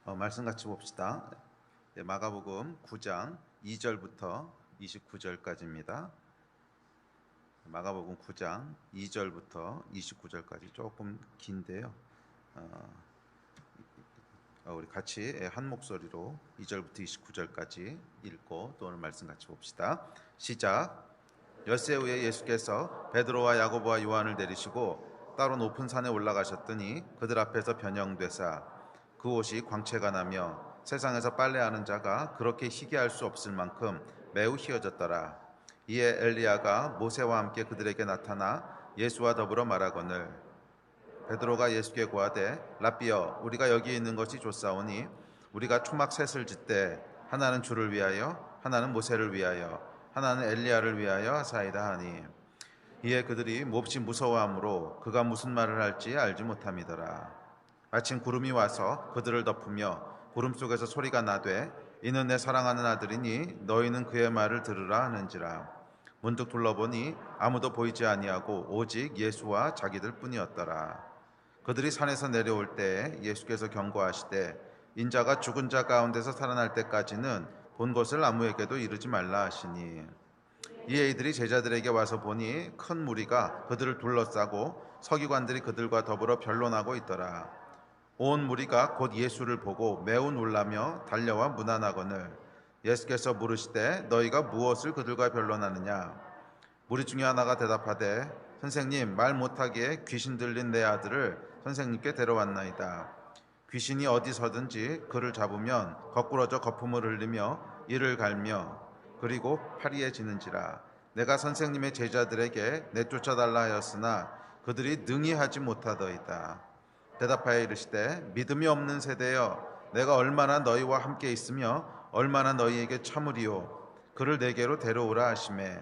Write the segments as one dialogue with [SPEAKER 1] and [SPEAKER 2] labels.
[SPEAKER 1] 말씀 같이 봅시다. 마가복음 9장 2절부터 29절까지입니다. 마가복음 9장 2절부터 29절까지 조금 긴데요. 우리 같이 한 목소리로 2절부터 29절까지 읽고 또 오늘 말씀 같이 봅시다. 시작. 엿새 후에 예수께서 베드로와 야고보와 요한을 데리시고 따로 높은 산에 올라가셨더니 그들 앞에서 변형되사 그 옷이 광채가 나며 세상에서 빨래하는 자가 그렇게 희게할 수 없을 만큼 매우 희어졌더라. 이에 엘리야가 모세와 함께 그들에게 나타나 예수와 더불어 말하거늘 베드로가 예수께 고하되 랍비여 우리가 여기 있는 것이 좋사오니 우리가 초막 셋을 짓되 하나는 주를 위하여 하나는 모세를 위하여 하나는 엘리야를 위하여 하사이다 하니 이에 그들이 몹시 무서워하므로 그가 무슨 말을 할지 알지 못함이더라. 마침 구름이 와서 그들을 덮으며 구름 속에서 소리가 나되 이는 내 사랑하는 아들이니 너희는 그의 말을 들으라 하는지라. 문득 둘러보니 아무도 보이지 아니하고 오직 예수와 자기들 뿐이었더라. 그들이 산에서 내려올 때에 예수께서 경고하시되 인자가 죽은 자 가운데서 살아날 때까지는 본 것을 아무에게도 이르지 말라 하시니 이에 이들이 제자들에게 와서 보니 큰 무리가 그들을 둘러싸고 서기관들이 그들과 더불어 변론하고 있더라. 온 무리가 곧 예수를 보고 매우 놀라며 달려와 문안하거늘 예수께서 물으시되 너희가 무엇을 그들과 변론하느냐. 무리 중에 하나가 대답하되 선생님 말 못하게 귀신 들린 내 아들을 선생님께 데려왔나이다. 귀신이 어디서든지 그를 잡으면 거꾸러져 거품을 흘리며 이를 갈며 그리고 파리에 지는지라. 내가 선생님의 제자들에게 내쫓아달라 하였으나 그들이 능히 하지 못하더이다. 대답하여 이르시되 믿음이 없는 세대여 내가 얼마나 너희와 함께 있으며 얼마나 너희에게 참으리요. 그를 내게로 데려오라 하시매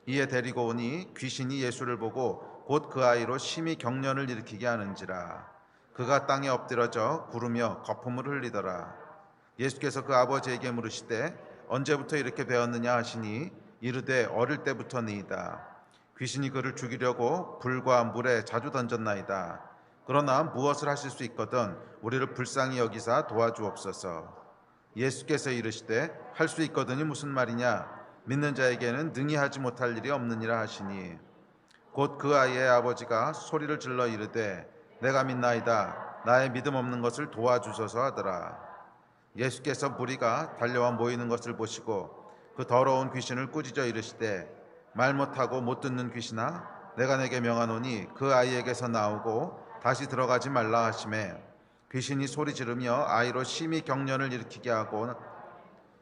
[SPEAKER 1] 이에 데리고 오니 귀신이 예수를 보고 곧 그 아이로 심히 경련을 일으키게 하는지라. 그가 땅에 엎드러져 구르며 거품을 흘리더라. 예수께서 그 아버지에게 물으시되 언제부터 이렇게 되었느냐 하시니 이르되 어릴 때부터니이다. 귀신이 그를 죽이려고 불과 물에 자주 던졌나이다. 그러나 무엇을 하실 수 있거든 우리를 불쌍히 여기사 도와주옵소서. 예수께서 이르시되 할 수 있거든이 무슨 말이냐. 믿는 자에게는 능히 하지 못할 일이 없느니라 하시니 곧 그 아이의 아버지가 소리를 질러 이르되 내가 믿나이다. 나의 믿음 없는 것을 도와주소서 하더라. 예수께서 무리가 달려와 모이는 것을 보시고 그 더러운 귀신을 꾸짖어 이르시되 말 못하고 못 듣는 귀신아 내가 내게 명하노니 그 아이에게서 나오고 다시 들어가지 말라 하시매 귀신이 소리 지르며 아이로 심히 경련을 일으키게 하고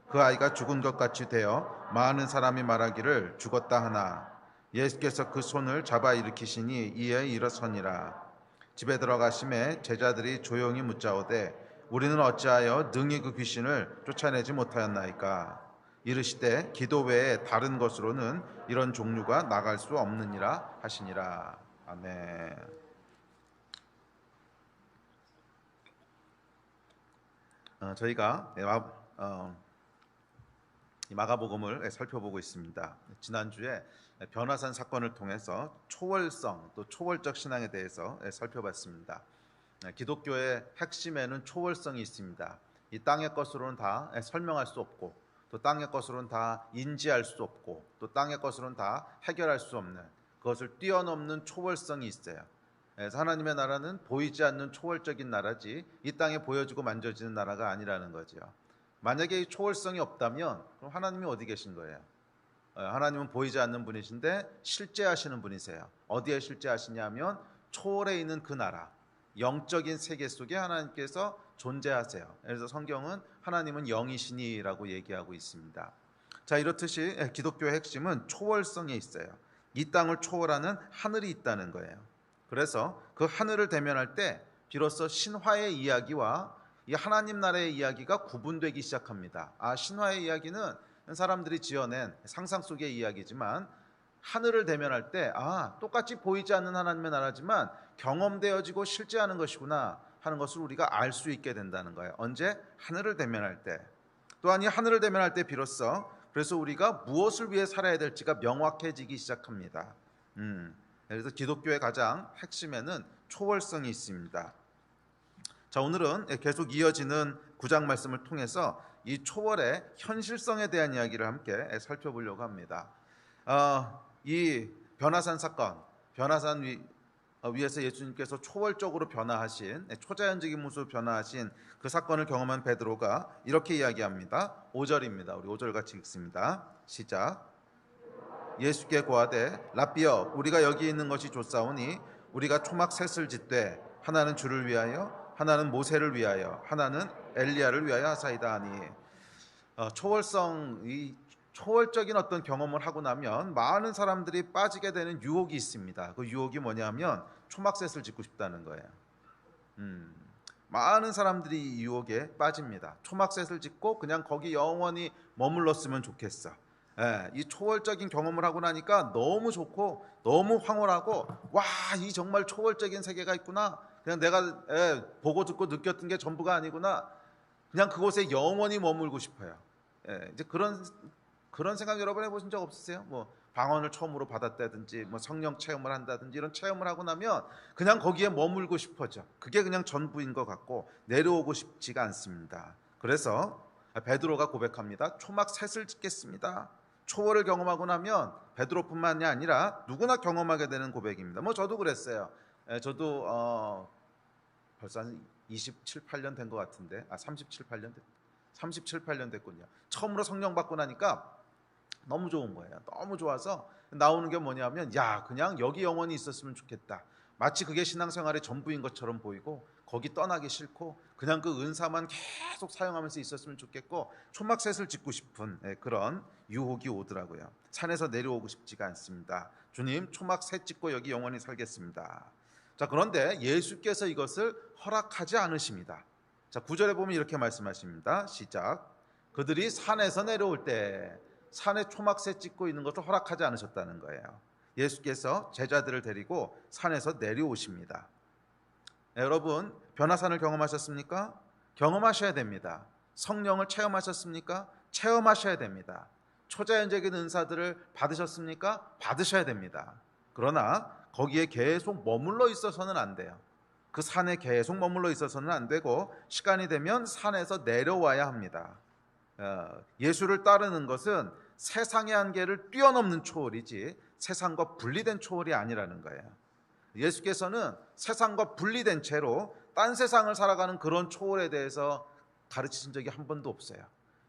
[SPEAKER 1] 그 아이가 죽은 것 같이 되어 많은 사람이 말하기를 죽었다 하나 예수께서 그 손을 잡아 일으키시니 이에 일어서니라. 집에 들어가심에 제자들이 조용히 묻자오되 우리는 어찌하여 능히 그 귀신을 쫓아내지 못하였나이까. 이르시되 기도 외에 다른 것으로는 이런 종류가 나갈 수 없느니라 하시니라. 아멘. 저희가 이 마가복음을 살펴보고 있습니다. 지난주에 변화산 사건을 통해서 초월성 또 초월적 신앙에 대해서 살펴봤습니다. 기독교의 핵심에는 초월성이 있습니다. 이 땅의 것으로는 다 설명할 수 없고 또 땅의 것으로는 다 인지할 수 없고 또 땅의 것으로는 다 해결할 수 없는 그것을 뛰어넘는 초월성이 있어요. 그래서 하나님의 나라는 보이지 않는 초월적인 나라지 이 땅에 보여지고 만져지는 나라가 아니라는 거죠. 만약에 이 초월성이 없다면 그럼 하나님이 어디 계신 거예요? 하나님은 보이지 않는 분이신데 실제하시는 분이세요. 어디에 실제하시냐면 초월에 있는 그 나라, 영적인 세계 속에 하나님께서 존재하세요. 그래서 성경은 하나님은 영이시니라고 얘기하고 있습니다. 자, 이렇듯이 기독교의 핵심은 초월성에 있어요. 이 땅을 초월하는 하늘이 있다는 거예요. 그래서 그 하늘을 대면할 때 비로소 신화의 이야기와 이 하나님 나라의 이야기가 구분되기 시작합니다. 신화의 이야기는 사람들이 지어낸 상상 속의 이야기지만 하늘을 대면할 때 똑같이 보이지 않는 하나님의 나라지만 경험되어지고 실제하는 것이구나 하는 것을 우리가 알 수 있게 된다는 거예요. 언제? 하늘을 대면할 때. 또한 이 하늘을 대면할 때 비로소 그래서 우리가 무엇을 위해 살아야 될지가 명확해지기 시작합니다. 그래서 기독교의 가장 핵심에는 초월성이 있습니다. 자, 자, 오늘은 계속 이어지는 9장 말씀을 통해서 이 초월의 현실성에 대한 이야기를 함께 살펴보려고 합니다. 이 변화산 사건, 변화산 위에서 예수님께서 초월적으로 변화하신, 초자연적인 모습으로 변화하신 그 사건을 경험한 베드로가 이렇게 이야기합니다. 5절입니다. 우리 5절 같이 읽습니다. 시작. 예수께 고하되 랍비여, 우리가 여기 있는 것이 좋사오니 우리가 초막 셋을 짓되 하나는 주를 위하여, 하나는 모세를 위하여, 하나는 엘리야를 위하여 하사이다 하니. 초월적인 어떤 경험을 하고 나면 많은 사람들이 빠지게 되는 유혹이 있습니다. 그 유혹이 뭐냐면 초막셋을 짓고 싶다는 거예요. 많은 사람들이 이 유혹에 빠집니다. 초막셋을 짓고 그냥 거기 영원히 머물렀으면 좋겠어. 이 초월적인 경험을 하고 나니까 너무 좋고 너무 황홀하고, 와, 이 정말 초월적인 세계가 있구나. 그냥 내가 보고 듣고 느꼈던 게 전부가 아니구나. 그냥 그곳에 영원히 머물고 싶어요. 이제 그런 생각 여러분 해보신 적 없으세요? 뭐 방언을 처음으로 받았다든지, 뭐 성령 체험을 한다든지, 이런 체험을 하고 나면 그냥 거기에 머물고 싶어져. 그게 그냥 전부인 것 같고 내려오고 싶지가 않습니다. 그래서 베드로가 고백합니다. 초막 셋을 짓겠습니다. 초월을 경험하고 나면 베드로뿐만이 아니라 누구나 경험하게 되는 고백입니다. 뭐 저도 그랬어요. 저도 벌써 한 27, 8년 된 것 같은데, 37, 8년 됐군요. 처음으로 성령 받고 나니까 너무 좋은 거예요. 너무 좋아서 나오는 게 뭐냐면, 야, 그냥 여기 영원히 있었으면 좋겠다. 마치 그게 신앙생활의 전부인 것처럼 보이고 거기 떠나기 싫고 그냥 그 은사만 계속 사용하면서 있었으면 좋겠고 초막셋을 짓고 싶은 그런 유혹이 오더라고요. 산에서 내려오고 싶지가 않습니다. 주님, 초막셋 짓고 여기 영원히 살겠습니다. 자, 그런데 예수께서 이것을 허락하지 않으십니다. 자, 9절에 보면 이렇게 말씀하십니다. 시작. 그들이 산에서 내려올 때 산에 초막셋 짓고 있는 것을 허락하지 않으셨다는 거예요. 예수께서 제자들을 데리고 산에서 내려오십니다. 여러분, 변화산을 경험하셨습니까? 경험하셔야 됩니다. 성령을 체험하셨습니까? 체험하셔야 됩니다. 초자연적인 은사들을 받으셨습니까? 받으셔야 됩니다. 그러나 거기에 계속 머물러 있어서는 안 돼요. 그 산에 계속 머물러 있어서는 안 되고 시간이 되면 산에서 내려와야 합니다. 예수를 따르는 것은 세상의 한계를 뛰어넘는 초월이지 세상과 분리된 초월이 아니라는 거예요. 예수께서는 세상과 분리된 채로 딴 세상을 살아가는 그런 초월에 대해서 가르치신 적이 한 번도 없어요.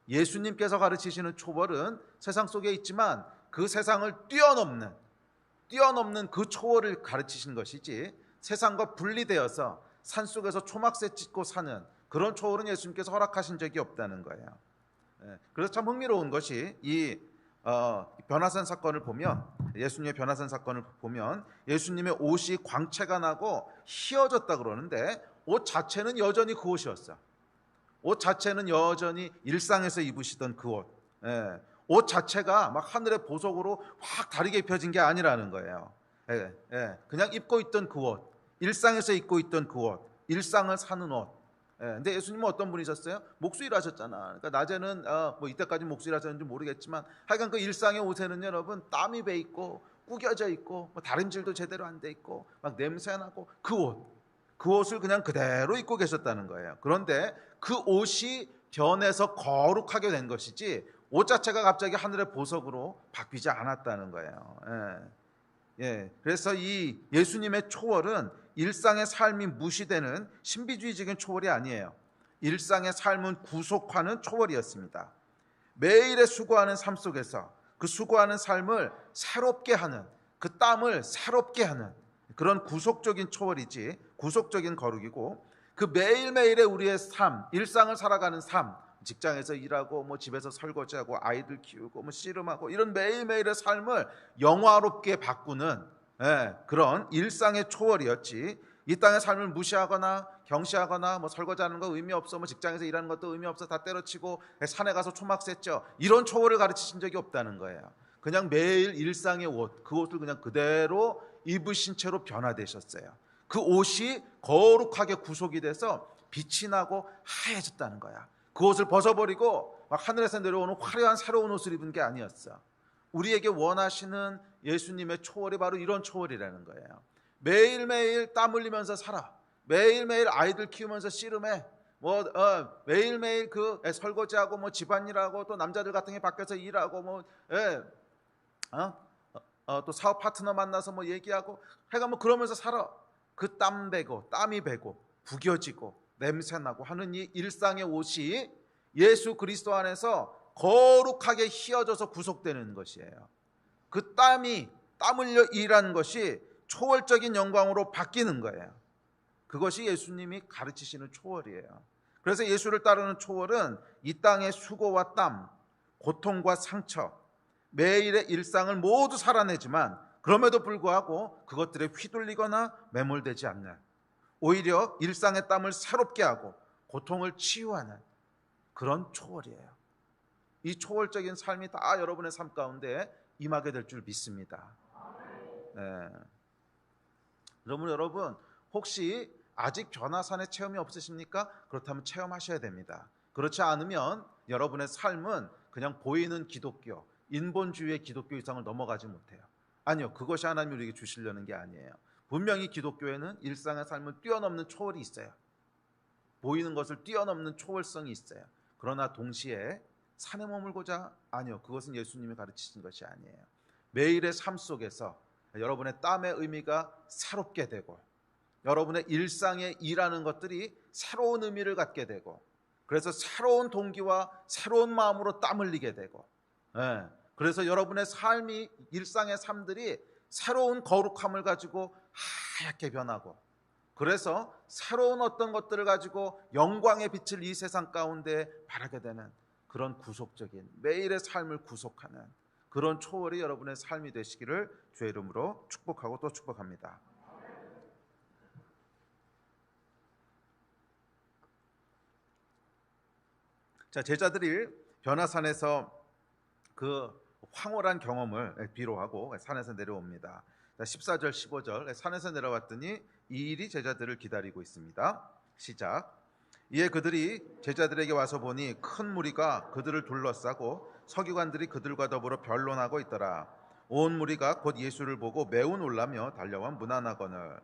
[SPEAKER 1] 예수님께서 가르치시는 초월은 세상 속에 있지만 그 세상을 뛰어넘는 그 초월을 가르치신 것이지, 세상과 분리되어서 산속에서 초막셋 짓고 사는 그런 초월은 예수님께서 허락하신 적이 없다는 거예요. 그래서 참 흥미로운 것이 이 변화산 사건을 보면, 예수님의 변화산 사건을 보면 예수님의 옷이 광채가 나고 휘어졌다 그러는데 옷 자체는 여전히 그 옷이었어. 옷 자체는 여전히 일상에서 입으시던 그 옷. 옷 자체가 막 하늘의 보석으로 확 다르게 입혀진 게 아니라는 거예요. 그냥 입고 있던 그 옷, 일상에서 입고 있던 그 옷, 일상을 사는 옷. 근데 예수님은 어떤 분이셨어요? 목수일 하셨잖아. 그러니까 낮에는 뭐 이때까지 목수일 하셨는지 모르겠지만 하여간 그 일상의 옷에는 여러분 땀이 배 있고 구겨져 있고 뭐 다림질도 제대로 안 돼 있고 막 냄새 나고 그 옷을 그냥 그대로 입고 계셨다는 거예요. 그런데 그 옷이 변해서 거룩하게 된 것이지 옷 자체가 갑자기 하늘의 보석으로 바뀌지 않았다는 거예요. 그래서 이 예수님의 초월은 일상의 삶이 무시되는 신비주의적인 초월이 아니에요. 일상의 삶은 구속하는 초월이었습니다. 매일의 수고하는 삶 속에서 그 수고하는 삶을 새롭게 하는, 그 땀을 새롭게 하는 그런 구속적인 초월이지, 구속적인 거룩이고, 그 매일매일의 우리의 삶, 일상을 살아가는 삶, 직장에서 일하고 뭐 집에서 설거지하고 아이들 키우고 뭐 씨름하고 이런 매일매일의 삶을 영화롭게 바꾸는 그런 일상의 초월이었지, 이 땅의 삶을 무시하거나 경시하거나 뭐 설거지하는 거 의미 없어, 뭐 직장에서 일하는 것도 의미 없어, 다 때려치고 산에 가서 초막 셌죠, 이런 초월을 가르치신 적이 없다는 거예요. 그냥 매일 일상의 옷, 그 옷을 그냥 그대로 입으신 채로 변화되셨어요. 그 옷이 거룩하게 구속이 돼서 빛이 나고 하얘졌다는 거야. 그 옷을 벗어버리고 막 하늘에서 내려오는 화려한 새로운 옷을 입은 게 아니었어. 우리에게 원하시는 예수님의 초월이 바로 이런 초월이라는 거예요. 매일매일 땀 흘리면서 살아. 매일매일 아이들 키우면서 씨름해. 매일매일 그 설거지하고 뭐 집안일하고 또 남자들 같은 게 밖에서 일하고 뭐 또 사업 파트너 만나서 뭐 얘기하고 해가 뭐 그러면서 살아. 그 땀이 배고 구겨지고 냄새나고 하는 이 일상의 옷이 예수 그리스도 안에서 거룩하게 휘어져서 구속되는 것이에요. 그 땀 흘려 일하는 것이 초월적인 영광으로 바뀌는 거예요. 그것이 예수님이 가르치시는 초월이에요. 그래서 예수를 따르는 초월은 이 땅의 수고와 땀, 고통과 상처, 매일의 일상을 모두 살아내지만 그럼에도 불구하고 그것들에 휘둘리거나 매몰되지 않는, 오히려 일상의 땀을 새롭게 하고 고통을 치유하는 그런 초월이에요. 이 초월적인 삶이 다 여러분의 삶 가운데 임하게 될 줄 믿습니다. 네. 여러분 혹시 아직 변화산의 체험이 없으십니까? 그렇다면 체험하셔야 됩니다. 그렇지 않으면 여러분의 삶은 그냥 보이는 기독교, 인본주의의 기독교 이상을 넘어가지 못해요. 아니요, 그것이 하나님이 우리에게 주시려는 게 아니에요. 분명히 기독교에는 일상의 삶을 뛰어넘는 초월이 있어요. 보이는 것을 뛰어넘는 초월성이 있어요. 그러나 동시에 산에 머물고자, 아니요, 그것은 예수님이 가르치신 것이 아니에요. 매일의 삶 속에서 여러분의 땀의 의미가 새롭게 되고 여러분의 일상에 일하는 것들이 새로운 의미를 갖게 되고, 그래서 새로운 동기와 새로운 마음으로 땀 흘리게 되고, 그래서 여러분의 삶이, 일상의 삶들이 새로운 거룩함을 가지고 하얗게 변하고, 그래서 새로운 어떤 것들을 가지고 영광의 빛을 이 세상 가운데 발하게 되는 그런 구속적인, 매일의 삶을 구속하는 그런 초월이 여러분의 삶이 되시기를 주의 이름으로 축복하고 또 축복합니다. 자, 제자들이 변화산에서 그 황홀한 경험을 비로하고 산에서 내려옵니다. 14절 15절, 산에서 내려왔더니 이 일이 제자들을 기다리고 있습니다. 시작. 이에 그들이 제자들에게 와서 보니 큰 무리가 그들을 둘러싸고 서기관들이 그들과 더불어 변론하고 있더라. 온 무리가 곧 예수를 보고 매우 놀라며 달려와 문안하거늘.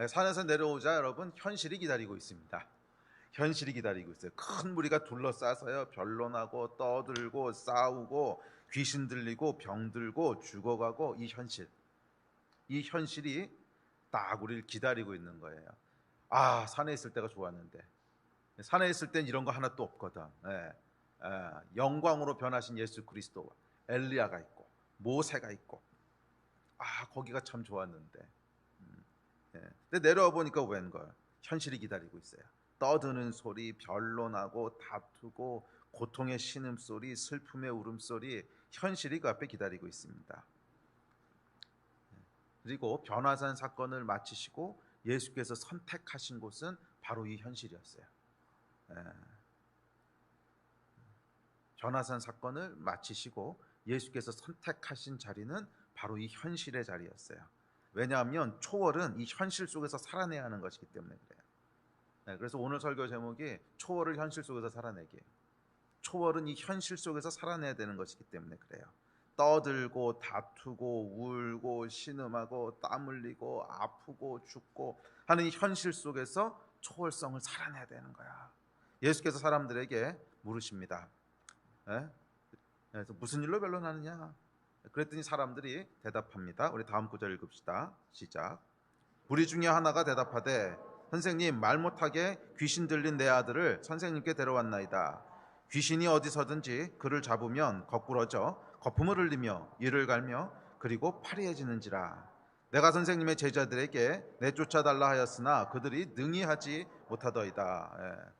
[SPEAKER 1] 산에서 내려오자 여러분, 현실이 기다리고 있습니다. 현실이 기다리고 있어요. 큰 무리가 둘러싸서요, 변론하고 떠들고 싸우고 귀신 들리고 병 들고 죽어가고, 이 현실이 딱 우리를 기다리고 있는 거예요. 아, 산에 있을 때가 좋았는데, 산에 있을 땐 이런 거 하나도 없거든. 영광으로 변하신 예수 그리스도와 엘리야가 있고 모세가 있고, 아, 거기가 참 좋았는데. 근데 내려와 보니까 웬걸, 현실이 기다리고 있어요. 떠드는 소리, 변론하고 다투고 고통의 신음소리, 슬픔의 울음소리, 현실이 그 앞에 기다리고 있습니다. 그리고 변화산 사건을 마치시고 예수께서 선택하신 곳은 바로 이 현실이었어요. 변화산 사건을 마치시고 예수께서 선택하신 자리는 바로 이 현실의 자리였어요. 왜냐하면 초월은 이 현실 속에서 살아내야 하는 것이기 때문에 그래요. 그래서 오늘 설교 제목이 초월을 현실 속에서 살아내기예요. 초월은 이 현실 속에서 살아내야 되는 것이기 때문에 그래요. 떠들고 다투고 울고 신음하고 땀 흘리고 아프고 죽고 하는 이 현실 속에서 초월성을 살아내야 되는 거야. 예수께서 사람들에게 물으십니다. 그래서 무슨 일로 변론하느냐? 그랬더니 사람들이 대답합니다. 우리 다음 구절 읽읍시다. 시작. 무리 중에 하나가 대답하되 선생님, 말 못하게 귀신 들린 내 아들을 선생님께 데려왔나이다. 귀신이 어디서든지 그를 잡으면 거꾸러져 거품을 흘리며 이를 갈며 그리고 파리해지는지라. 내가 선생님의 제자들에게 내쫓아달라 하였으나 그들이 능히 하지 못하더이다.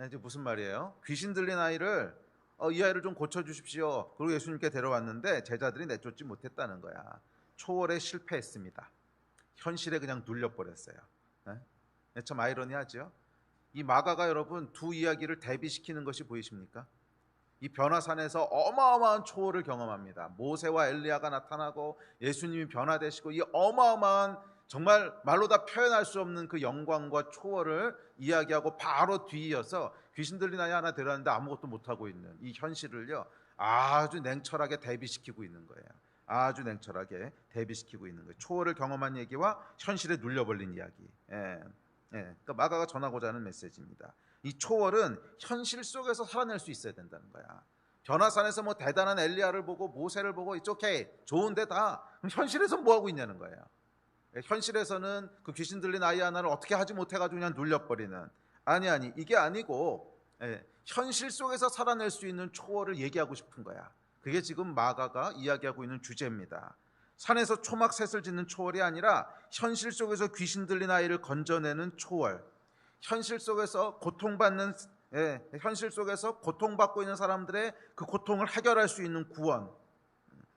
[SPEAKER 1] 이제 무슨 말이에요? 귀신 들린 아이를 이 아이를 좀 고쳐주십시오. 그리고 예수님께 데려왔는데 제자들이 내쫓지 못했다는 거야. 초월에 실패했습니다. 현실에 그냥 눌려버렸어요. 참 아이러니하죠. 이 마가가 여러분 두 이야기를 대비시키는 것이 보이십니까? 이 변화산에서 어마어마한 초월을 경험합니다. 모세와 엘리야가 나타나고 예수님이 변화되시고, 이 어마어마한, 정말 말로 다 표현할 수 없는 그 영광과 초월을 이야기하고 바로 뒤이어서 귀신 들린 아이 하나 데려왔는데 아무것도 못하고 있는 이 현실을요, 아주 냉철하게 대비시키고 있는 거예요. 아주 냉철하게 대비시키고 있는 거예요. 초월을 경험한 얘기와 현실에 눌려버린 이야기. 그러니까 마가가 전하고자 하는 메시지입니다. 이 초월은 현실 속에서 살아낼 수 있어야 된다는 거야. 변화산에서 뭐 대단한 엘리야를 보고 모세를 보고 it's okay, 좋은데 다 그럼 현실에서 뭐 하고 있냐는 거예요. 현실에서는 그 귀신 들린 아이 하나를 어떻게 하지 못해가지고 그냥 눌려버리는, 아니 이게 아니고 현실 속에서 살아낼 수 있는 초월을 얘기하고 싶은 거야. 그게 지금 마가가 이야기하고 있는 주제입니다. 산에서 초막셋을 짓는 초월이 아니라 현실 속에서 귀신 들린 아이를 건져내는 초월, 현실 속에서 현실 속에서 고통받고 있는 사람들의 그 고통을 해결할 수 있는 구원,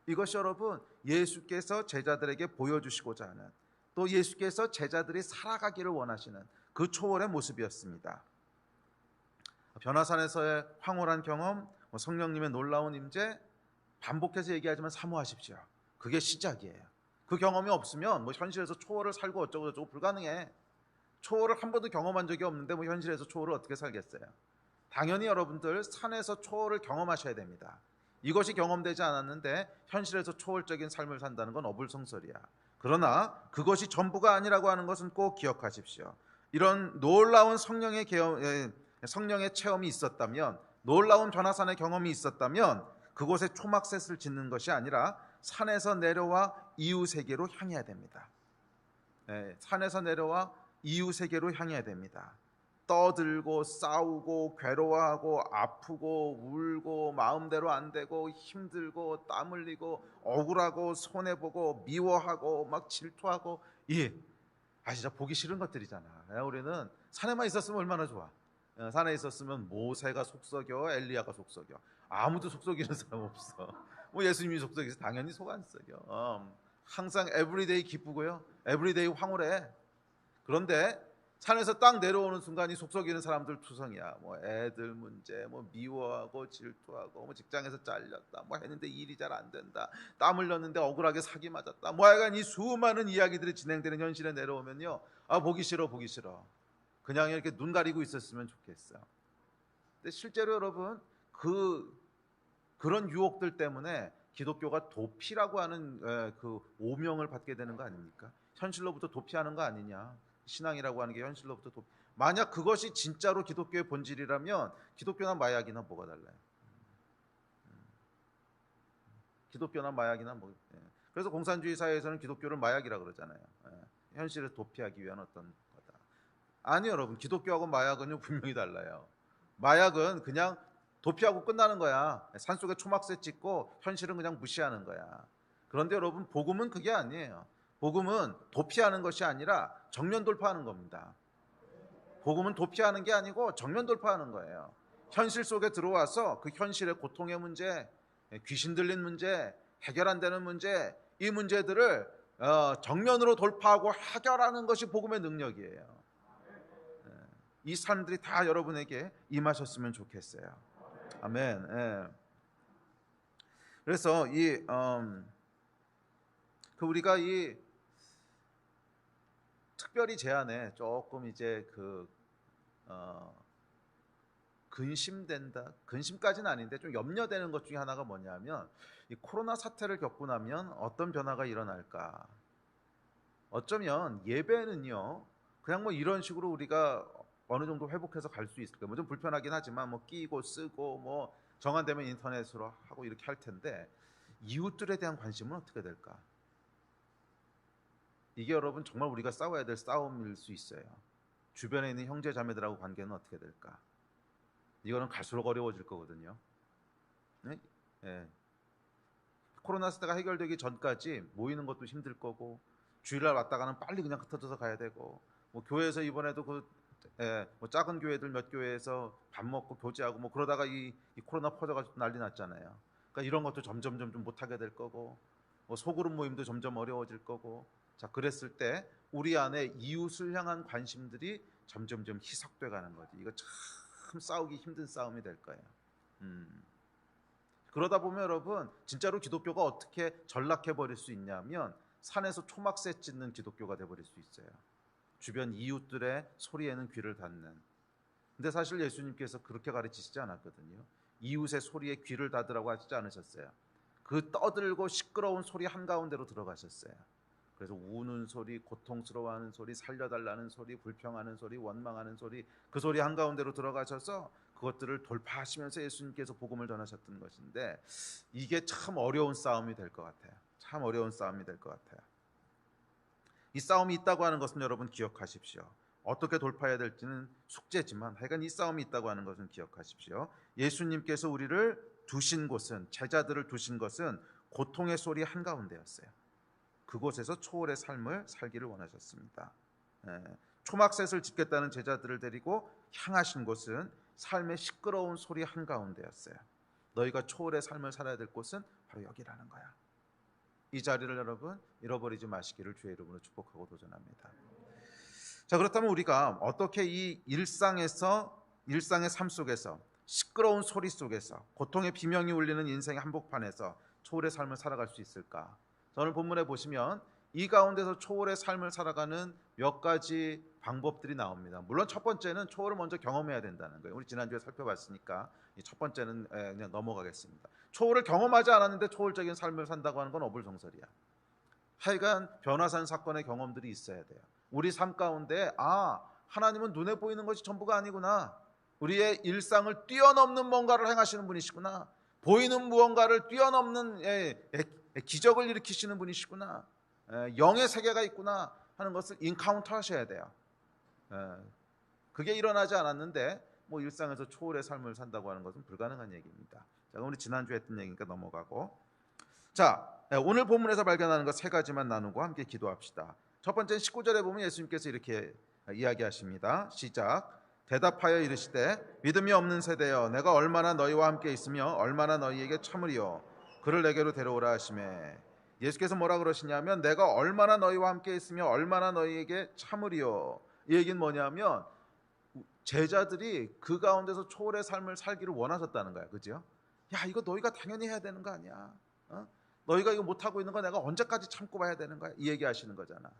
[SPEAKER 1] 이것이 여러분 예수께서 제자들에게 보여주시고자 하는, 또 예수께서 제자들이 살아가기를 원하시는 그 초월의 모습이었습니다. 변화산에서의 황홀한 경험, 성령님의 놀라운 임재, 반복해서 얘기하지만 사모하십시오. 그게 시작이에요. 그 경험이 없으면 뭐 현실에서 초월을 살고 어쩌고 저쩌고 불가능해. 초월을 한 번도 경험한 적이 없는데 뭐 현실에서 초월을 어떻게 살겠어요? 당연히 여러분들 산에서 초월을 경험하셔야 됩니다. 이것이 경험되지 않았는데 현실에서 초월적인 삶을 산다는 건 어불성설이야. 그러나 그것이 전부가 아니라고 하는 것은 꼭 기억하십시오. 이런 놀라운 성령의 체험이 있었다면, 놀라운 변화산의 경험이 있었다면 그곳에 초막셋을 짓는 것이 아니라 산에서 내려와 이웃에게로 향해야 됩니다. 산에서 내려와 이웃에게로 향해야 됩니다. 떠들고 싸우고 괴로워하고 아프고 울고 마음대로 안 되고 힘들고 땀 흘리고 억울하고 손해보고 미워하고 막 질투하고, 진짜 보기 싫은 것들이잖아. 우리는 산에만 있었으면 얼마나 좋아. 산에 있었으면 모세가 속썩여, 엘리야가 속썩여. 아무도 속썩이는 사람 없어. 뭐 예수님이 속썩여서 당연히 속 안 썩여. 항상 에브리데이 기쁘고요, 에브리데이 황홀해. 그런데 산에서 딱 내려오는 순간 이 속썩이는 사람들 투성이야. 뭐 애들 문제, 뭐 미워하고 질투하고, 뭐 직장에서 잘렸다, 뭐 했는데 일이 잘 안 된다, 땀 흘렸는데 억울하게 사기 맞았다, 뭐 하여간 이 수많은 이야기들이 진행되는 현실에 내려오면요, 보기 싫어. 그냥 이렇게 눈 가리고 있었으면 좋겠어. 근데 실제로 여러분 그런 유혹들 때문에 기독교가 도피라고 하는 그 오명을 받게 되는 거 아닙니까? 현실로부터 도피하는 거 아니냐? 신앙이라고 하는 게 현실로부터 도피. 만약 그것이 진짜로 기독교의 본질이라면 기독교나 마약이나 뭐가 달라요? 기독교나 마약이나 뭐. 그래서 공산주의 사회에서는 기독교를 마약이라 그러잖아요. 현실을 도피하기 위한 어떤 거다. 아니 여러분, 기독교하고 마약은요 분명히 달라요. 마약은 그냥 도피하고 끝나는 거야. 산속에 초막새 찍고 현실은 그냥 무시하는 거야. 그런데 여러분, 복음은 그게 아니에요. 복음은 도피하는 것이 아니라 정면 돌파하는 겁니다. 복음은 도피하는 게 아니고 정면 돌파하는 거예요. 현실 속에 들어와서 그 현실의 고통의 문제, 귀신 들린 문제, 해결 안 되는 문제, 이 문제들을 정면으로 돌파하고 해결하는 것이 복음의 능력이에요. 이 삶들이 다 여러분에게 임하셨으면 좋겠어요. 아멘. 그래서 우리가 특별히 제 안에 조금 이제 근심된다. 근심까지는 아닌데 좀 염려되는 것 중에 하나가 뭐냐면, 이 코로나 사태를 겪고 나면 어떤 변화가 일어날까. 어쩌면 예배는요, 그냥 뭐 이런 식으로 우리가 어느 정도 회복해서 갈 수 있을 거예요. 뭐 좀 불편하긴 하지만 뭐 끼고 쓰고 뭐 정한되면 인터넷으로 하고 이렇게 할 텐데, 이웃들에 대한 관심은 어떻게 될까? 이게 여러분 정말 우리가 싸워야 될 싸움일 수 있어요. 주변에 있는 형제 자매들하고 관계는 어떻게 될까? 이거는 갈수록 어려워질 거거든요. 네? 코로나 사태가 해결되기 전까지 모이는 것도 힘들 거고, 주일날 왔다가는 빨리 그냥 흩어져서 가야 되고, 뭐 교회에서 이번에도 뭐 작은 교회들 몇 교회에서 밥 먹고 교제하고 뭐 그러다가 이 코로나 퍼져가지고 난리 났잖아요. 그러니까 이런 것도 점점 못 하게 될 거고, 뭐 소그룹 모임도 점점 어려워질 거고. 자, 그랬을 때 우리 안에 이웃을 향한 관심들이 점점 희석돼 가는 거지. 이거 참 싸우기 힘든 싸움이 될 거예요. 그러다 보면 여러분, 진짜로 기독교가 어떻게 전락해 버릴 수 있냐면, 산에서 초막새 찢는 기독교가 돼 버릴 수 있어요. 주변 이웃들의 소리에는 귀를 닫는. 근데 사실 예수님께서 그렇게 가르치시지 않았거든요. 이웃의 소리에 귀를 닫으라고 하시지 않으셨어요. 그 떠들고 시끄러운 소리 한가운데로 들어가셨어요. 그래서 우는 소리, 고통스러워하는 소리, 살려달라는 소리, 불평하는 소리, 원망하는 소리, 그 소리 한가운데로 들어가셔서 그것들을 돌파하시면서 예수님께서 복음을 전하셨던 것인데, 이게 참 어려운 싸움이 될 것 같아요. 참 어려운 싸움이 될 것 같아요. 이 싸움이 있다고 하는 것은 여러분 기억하십시오. 어떻게 돌파해야 될지는 숙제지만 하여간 이 싸움이 있다고 하는 것은 기억하십시오. 예수님께서 우리를 두신 곳은, 제자들을 두신 것은 고통의 소리 한가운데였어요. 그곳에서 초월의 삶을 살기를 원하셨습니다. 초막셋을 짓겠다는 제자들을 데리고 향하신 곳은 삶의 시끄러운 소리 한가운데였어요. 너희가 초월의 삶을 살아야 될 곳은 바로 여기라는 거야. 이 자리를 여러분 잃어버리지 마시기를 주의 이름으로 축복하고 도전합니다. 자, 그렇다면 우리가 어떻게 이 일상의 삶 속에서, 시끄러운 소리 속에서, 고통의 비명이 울리는 인생의 한복판에서 초월의 삶을 살아갈 수 있을까? 오늘 본문에 보시면 이 가운데서 초월의 삶을 살아가는 몇 가지 방법들이 나옵니다. 물론 첫 번째는 초월을 먼저 경험해야 된다는 거예요. 우리 지난주에 살펴봤으니까 이 첫 번째는 그냥 넘어가겠습니다. 초월을 경험하지 않았는데 초월적인 삶을 산다고 하는 건 어불성설이야. 하여간 변화산 사건의 경험들이 있어야 돼요. 우리 삶 가운데 하나님은 눈에 보이는 것이 전부가 아니구나. 우리의 일상을 뛰어넘는 뭔가를 행하시는 분이시구나. 보이는 무언가를 뛰어넘는 기적을 일으키시는 분이시구나. 영의 세계가 있구나 하는 것을 인카운터 하셔야 돼요. 그게 일어나지 않았는데 일상에서 초월의 삶을 산다고 하는 것은 불가능한 얘기입니다. 자, 우리 지난주에 했던 얘기니까 넘어가고, 자, 오늘 본문에서 발견하는 것 세 가지만 나누고 함께 기도합시다. 첫 번째는 19절에 보면 예수님께서 이렇게 이야기하십니다. 시작. 대답하여 이르시되 믿음이 없는 세대여, 내가 얼마나 너희와 함께 있으며 얼마나 너희에게 참으리요. 그를 내게로 데려오라 하시매. 예수께서 뭐라 그러시냐면 내가 얼마나 너희와 함께 있으며 얼마나 너희에게 참으리요. 이 얘기는 뭐냐면 제자들이 그 가운데서 초월의 삶을 살기를 원하셨다는 거야. 그죠? 야, 이거 너희가 당연히 해야 되는 거 아니야? 너희가 이거 못하고 있는 거 내가 언제까지 참고 봐야 되는 거야? 이 얘기하시는 거잖아.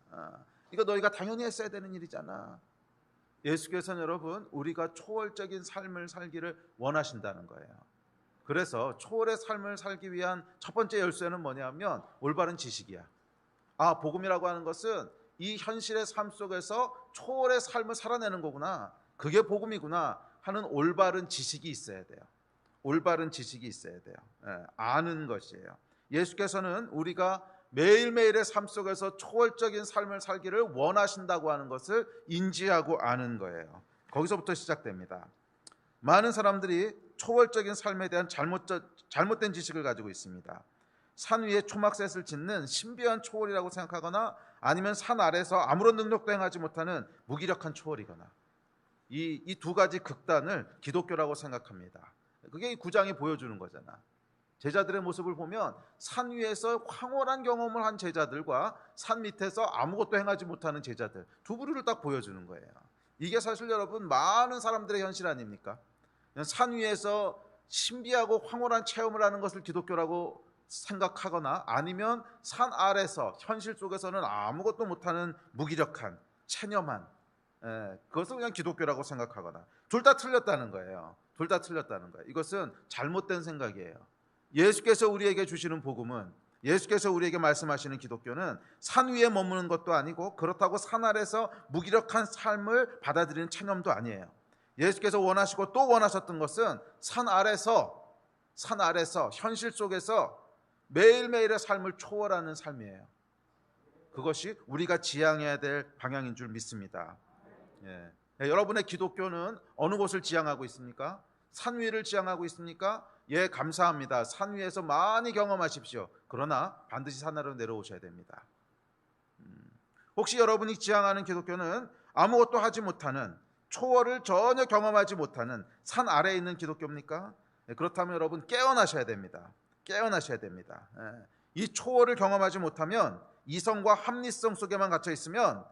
[SPEAKER 1] 이거 너희가 당연히 했어야 되는 일이잖아. 예수께서는 여러분 우리가 초월적인 삶을 살기를 원하신다는 거예요. 그래서 초월의 삶을 살기 위한 첫 번째 열쇠는 뭐냐면 올바른 지식이야. 복음이라고 하는 것은 이 현실의 삶 속에서 초월의 삶을 살아내는 거구나. 그게 복음이구나 하는 올바른 지식이 있어야 돼요. 올바른 지식이 있어야 돼요. 아는 것이에요. 예수께서는 우리가 매일매일의 삶 속에서 초월적인 삶을 살기를 원하신다고 하는 것을 인지하고 아는 거예요. 거기서부터 시작됩니다. 많은 사람들이 초월적인 삶에 대한 잘못된 지식을 가지고 있습니다. 산 위에 초막셋을 짓는 신비한 초월이라고 생각하거나 아니면 산 아래서 아무런 능력도 행하지 못하는 무기력한 초월이거나, 이 두 가지 극단을 기독교라고 생각합니다. 그게 이 9장이 보여주는 거잖아. 제자들의 모습을 보면 산 위에서 황홀한 경험을 한 제자들과 산 밑에서 아무것도 행하지 못하는 제자들, 두 부류를 딱 보여주는 거예요. 이게 사실 여러분 많은 사람들의 현실 아닙니까? 산 위에서 신비하고 황홀한 체험을 하는 것을 기독교라고 생각하거나 아니면 산 아래서 현실 속에서는 아무것도 못하는 무기력한 체념한, 그것을 그냥 기독교라고 생각하거나, 둘 다 틀렸다는 거예요. 둘 다 틀렸다는 거예요. 이것은 잘못된 생각이에요. 예수께서 우리에게 주시는 복음은, 예수께서 우리에게 말씀하시는 기독교는 산 위에 머무는 것도 아니고 그렇다고 산 아래서 무기력한 삶을 받아들이는 체념도 아니에요. 예수께서 원하시고 또 원하셨던 것은 산 아래서 현실 속에서 매일매일의 삶을 초월하는 삶이에요. 그것이 우리가 지향해야 될 방향인 줄 믿습니다. 여러분의 기독교는 어느 곳을 지향하고 있습니까? 산 위를 지향하고 있습니까? 감사합니다. 산 위에서 많이 경험하십시오. 그러나 반드시 산 아래로 내려오셔야 됩니다. 혹시 여러분이 지향하는 기독교는 아무것도 하지 못하는, 초월을 전혀 경험하지 못하는 산 아래에 있는 기독교입니까? 그렇다면 여러분 깨어나셔야 됩니다. 깨어나셔야 됩니다. 이 초월을 경험하지 못하면, 이성과 합리성 속에만 갇혀 있으면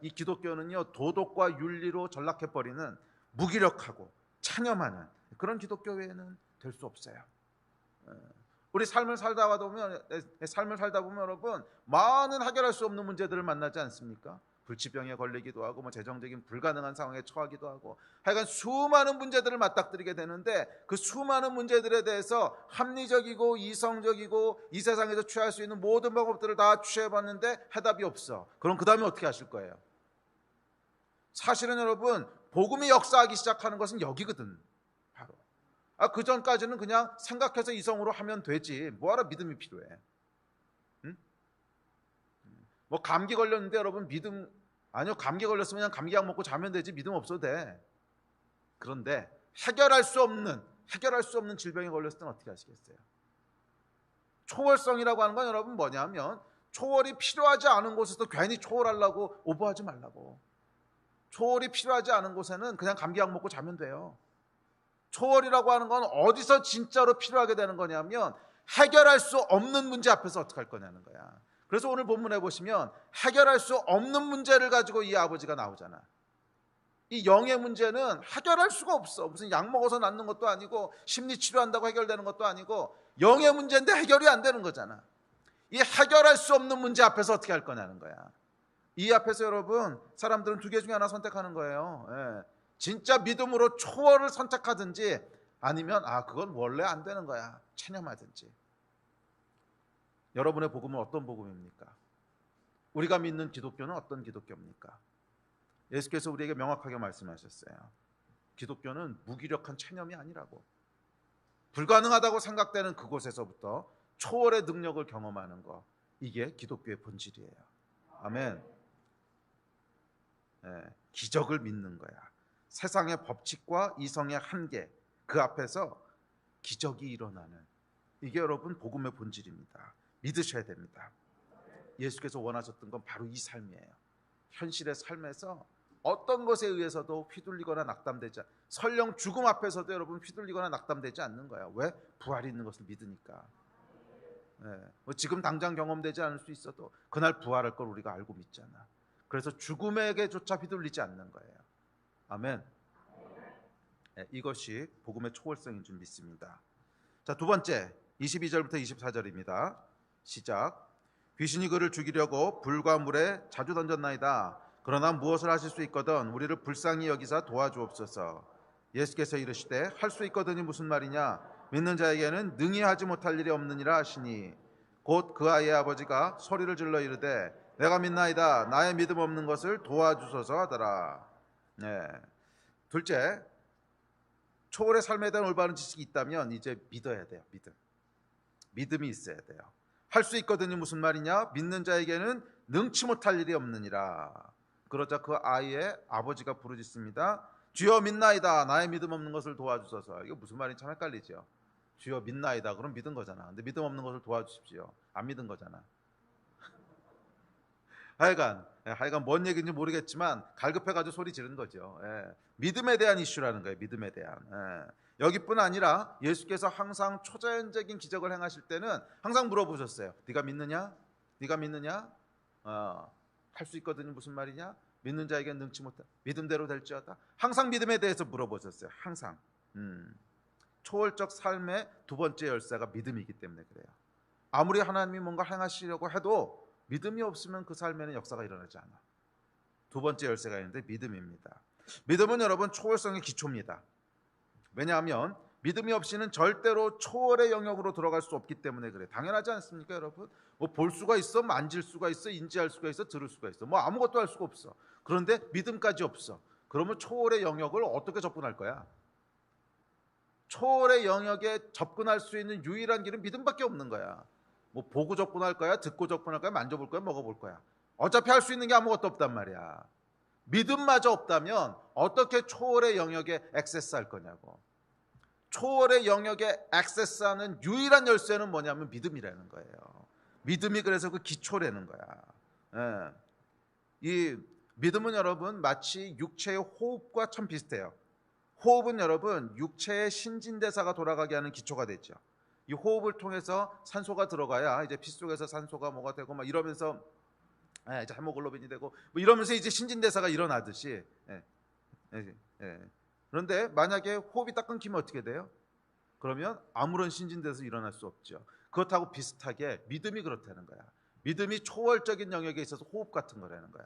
[SPEAKER 1] 이 기독교는요 도덕과 윤리로 전락해버리는 무기력하고 체념하는 그런 기독교 외에는 될 수 없어요. 우리 삶을 살다 보면 여러분 많은 해결할 수 없는 문제들을 만나지 않습니까? 불치병에 걸리기도 하고 뭐 재정적인 불가능한 상황에 처하기도 하고 하여간 수많은 문제들을 맞닥뜨리게 되는데 그 수많은 문제들에 대해서 합리적이고 이성적이고 이 세상에서 취할 수 있는 모든 방법들을 다 취해봤는데 해답이 없어. 그럼 그 다음에 어떻게 하실 거예요? 사실은 여러분 복음이 역사하기 시작하는 것은 여기거든. 바로 그 전까지는 그냥 생각해서 이성으로 하면 되지 뭐하러 믿음이 필요해. 응? 뭐 감기 걸렸는데 여러분 믿음 아니요 감기 걸렸으면 그냥 감기약 먹고 자면 되지 믿음 없어도 돼. 그런데 해결할 수 없는 질병에 걸렸을 때는 어떻게 하시겠어요? 초월성이라고 하는 건 여러분 뭐냐면 초월이 필요하지 않은 곳에서 괜히 초월하려고 오버하지 말라고. 초월이 필요하지 않은 곳에는 그냥 감기약 먹고 자면 돼요. 초월이라고 하는 건 어디서 진짜로 필요하게 되는 거냐면 해결할 수 없는 문제 앞에서 어떻게 할 거냐는 거야. 그래서 오늘 본문에 보시면 해결할 수 없는 문제를 가지고 이 아버지가 나오잖아. 이 영의 문제는 해결할 수가 없어. 무슨 약 먹어서 낫는 것도 아니고 심리치료한다고 해결되는 것도 아니고 영의 문제인데 해결이 안 되는 거잖아. 이 해결할 수 없는 문제 앞에서 어떻게 할 거냐는 거야. 이 앞에서 여러분 사람들은 두 개 중에 하나 선택하는 거예요. 예. 진짜 믿음으로 초월을 선택하든지 아니면 그건 원래 안 되는 거야. 체념하든지. 여러분의 복음은 어떤 복음입니까? 우리가 믿는 기독교는 어떤 기독교입니까? 예수께서 우리에게 명확하게 말씀하셨어요. 기독교는 무기력한 체념이 아니라고. 불가능하다고 생각되는 그곳에서부터 초월의 능력을 경험하는 것. 이게 기독교의 본질이에요. 아멘. 기적을 믿는 거야. 세상의 법칙과 이성의 한계 그 앞에서 기적이 일어나는 이게 여러분 복음의 본질입니다. 믿으셔야 됩니다. 예수께서 원하셨던 건 바로 이 삶이에요. 현실의 삶에서 어떤 것에 의해서도 휘둘리거나 낙담되지 설령 죽음 앞에서도 여러분 휘둘리거나 낙담되지 않는 거야. 왜? 부활이 있는 것을 믿으니까. 뭐 지금 당장 경험되지 않을 수 있어도 그날 부활할 걸 우리가 알고 믿잖아. 그래서 죽음에게조차 휘둘리지 않는 거예요. 아멘. 이것이 복음의 초월성인 줄 믿습니다. 자, 두 번째 22절부터 24절입니다. 시작. 귀신이 그를 죽이려고 불과 물에 자주 던졌나이다. 그러나 무엇을 하실 수 있거든 우리를 불쌍히 여기사 도와주옵소서. 예수께서 이르시되 할 수 있거든이 무슨 말이냐? 믿는 자에게는 능히 하지 못할 일이 없느니라 하시니 곧 그 아이의 아버지가 소리를 질러 이르되 내가 믿나이다. 나의 믿음 없는 것을 도와주소서 하더라. 둘째, 초월의 삶에 대한 올바른 지식이 있다면 이제 믿어야 돼요. 믿음이 있어야 돼요. 할 수 있거든이 무슨 말이냐? 믿는 자에게는 능치 못할 일이 없느니라. 그러자 그 아이의 아버지가 부르짖습니다. 주여 믿나이다. 나의 믿음 없는 것을 도와주소서. 이거 무슨 말인지 참 헷갈리죠. 주여 믿나이다. 그럼 믿은 거잖아. 근데 믿음 없는 것을 도와주십시오. 안 믿은 거잖아. 하여간 뭔 얘기인지 모르겠지만 갈급해가지고 소리 지른 거죠. 믿음에 대한 이슈라는 거예요. 믿음에 대한. 여기뿐 아니라 예수께서 항상 초자연적인 기적을 행하실 때는 항상 물어보셨어요. 네가 믿느냐? 네가 믿느냐? 할 수 있거든요. 무슨 말이냐? 믿는 자에게 능치 못해 믿음대로 될지어다. 항상 믿음에 대해서 물어보셨어요. 항상. 초월적 삶의 두 번째 열쇠가 믿음이기 때문에 그래요. 아무리 하나님이 뭔가 행하시려고 해도 믿음이 없으면 그 삶에는 역사가 일어나지 않아. 두 번째 열쇠가 있는데 믿음입니다. 믿음은 여러분 초월성의 기초입니다. 왜냐하면 믿음이 없이는 절대로 초월의 영역으로 들어갈 수 없기 때문에 그래요. 당연하지 않습니까 여러분? 뭐 볼 수가 있어, 만질 수가 있어, 인지할 수가 있어, 들을 수가 있어. 뭐 아무것도 할 수가 없어. 그런데 믿음까지 없어. 그러면 초월의 영역을 어떻게 접근할 거야? 초월의 영역에 접근할 수 있는 유일한 길은 믿음밖에 없는 거야. 뭐 보고 접근할 거야, 듣고 접근할 거야, 만져볼 거야, 먹어볼 거야. 어차피 할 수 있는 게 아무것도 없단 말이야. 믿음마저 없다면 어떻게 초월의 영역에 액세스할 거냐고. 초월의 영역에 액세스하는 유일한 열쇠는 뭐냐면 믿음이라는 거예요. 믿음이 그래서 그 기초라는 거야. 이 믿음은 여러분 마치 육체의 호흡과 참 비슷해요. 호흡은 여러분 육체의 신진대사가 돌아가게 하는 기초가 되죠. 이 호흡을 통해서 산소가 들어가야 이제 피 속에서 산소가 뭐가 되고 막 이러면서 이제 헤모글로빈이 되고 뭐 이러면서 이제 신진대사가 일어나듯이. 그런데 만약에 호흡이 딱 끊기면 어떻게 돼요? 그러면 아무런 신진대사 일어날 수 없죠. 그렇다고 비슷하게 믿음이 그렇다는 거야. 믿음이 초월적인 영역에 있어서 호흡 같은 거라는 거야.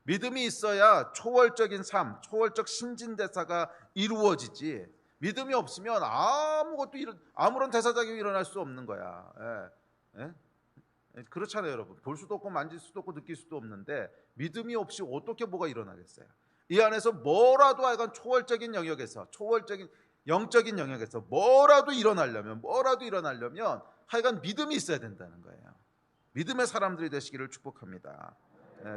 [SPEAKER 1] 믿음이 있어야 초월적인 삶, 초월적 신진대사가 이루어지지. 믿음이 없으면 아무런 대사작용이 일어날 수 없는 거야. 예? 그렇잖아요, 여러분. 볼 수도 없고 만질 수도 없고 느낄 수도 없는데 믿음이 없이 어떻게 뭐가 일어나겠어요? 이 안에서 뭐라도 하여간 초월적인 영역에서, 초월적인 영적인 영역에서 뭐라도 일어나려면 하여간 믿음이 있어야 된다는 거예요. 믿음의 사람들이 되시기를 축복합니다.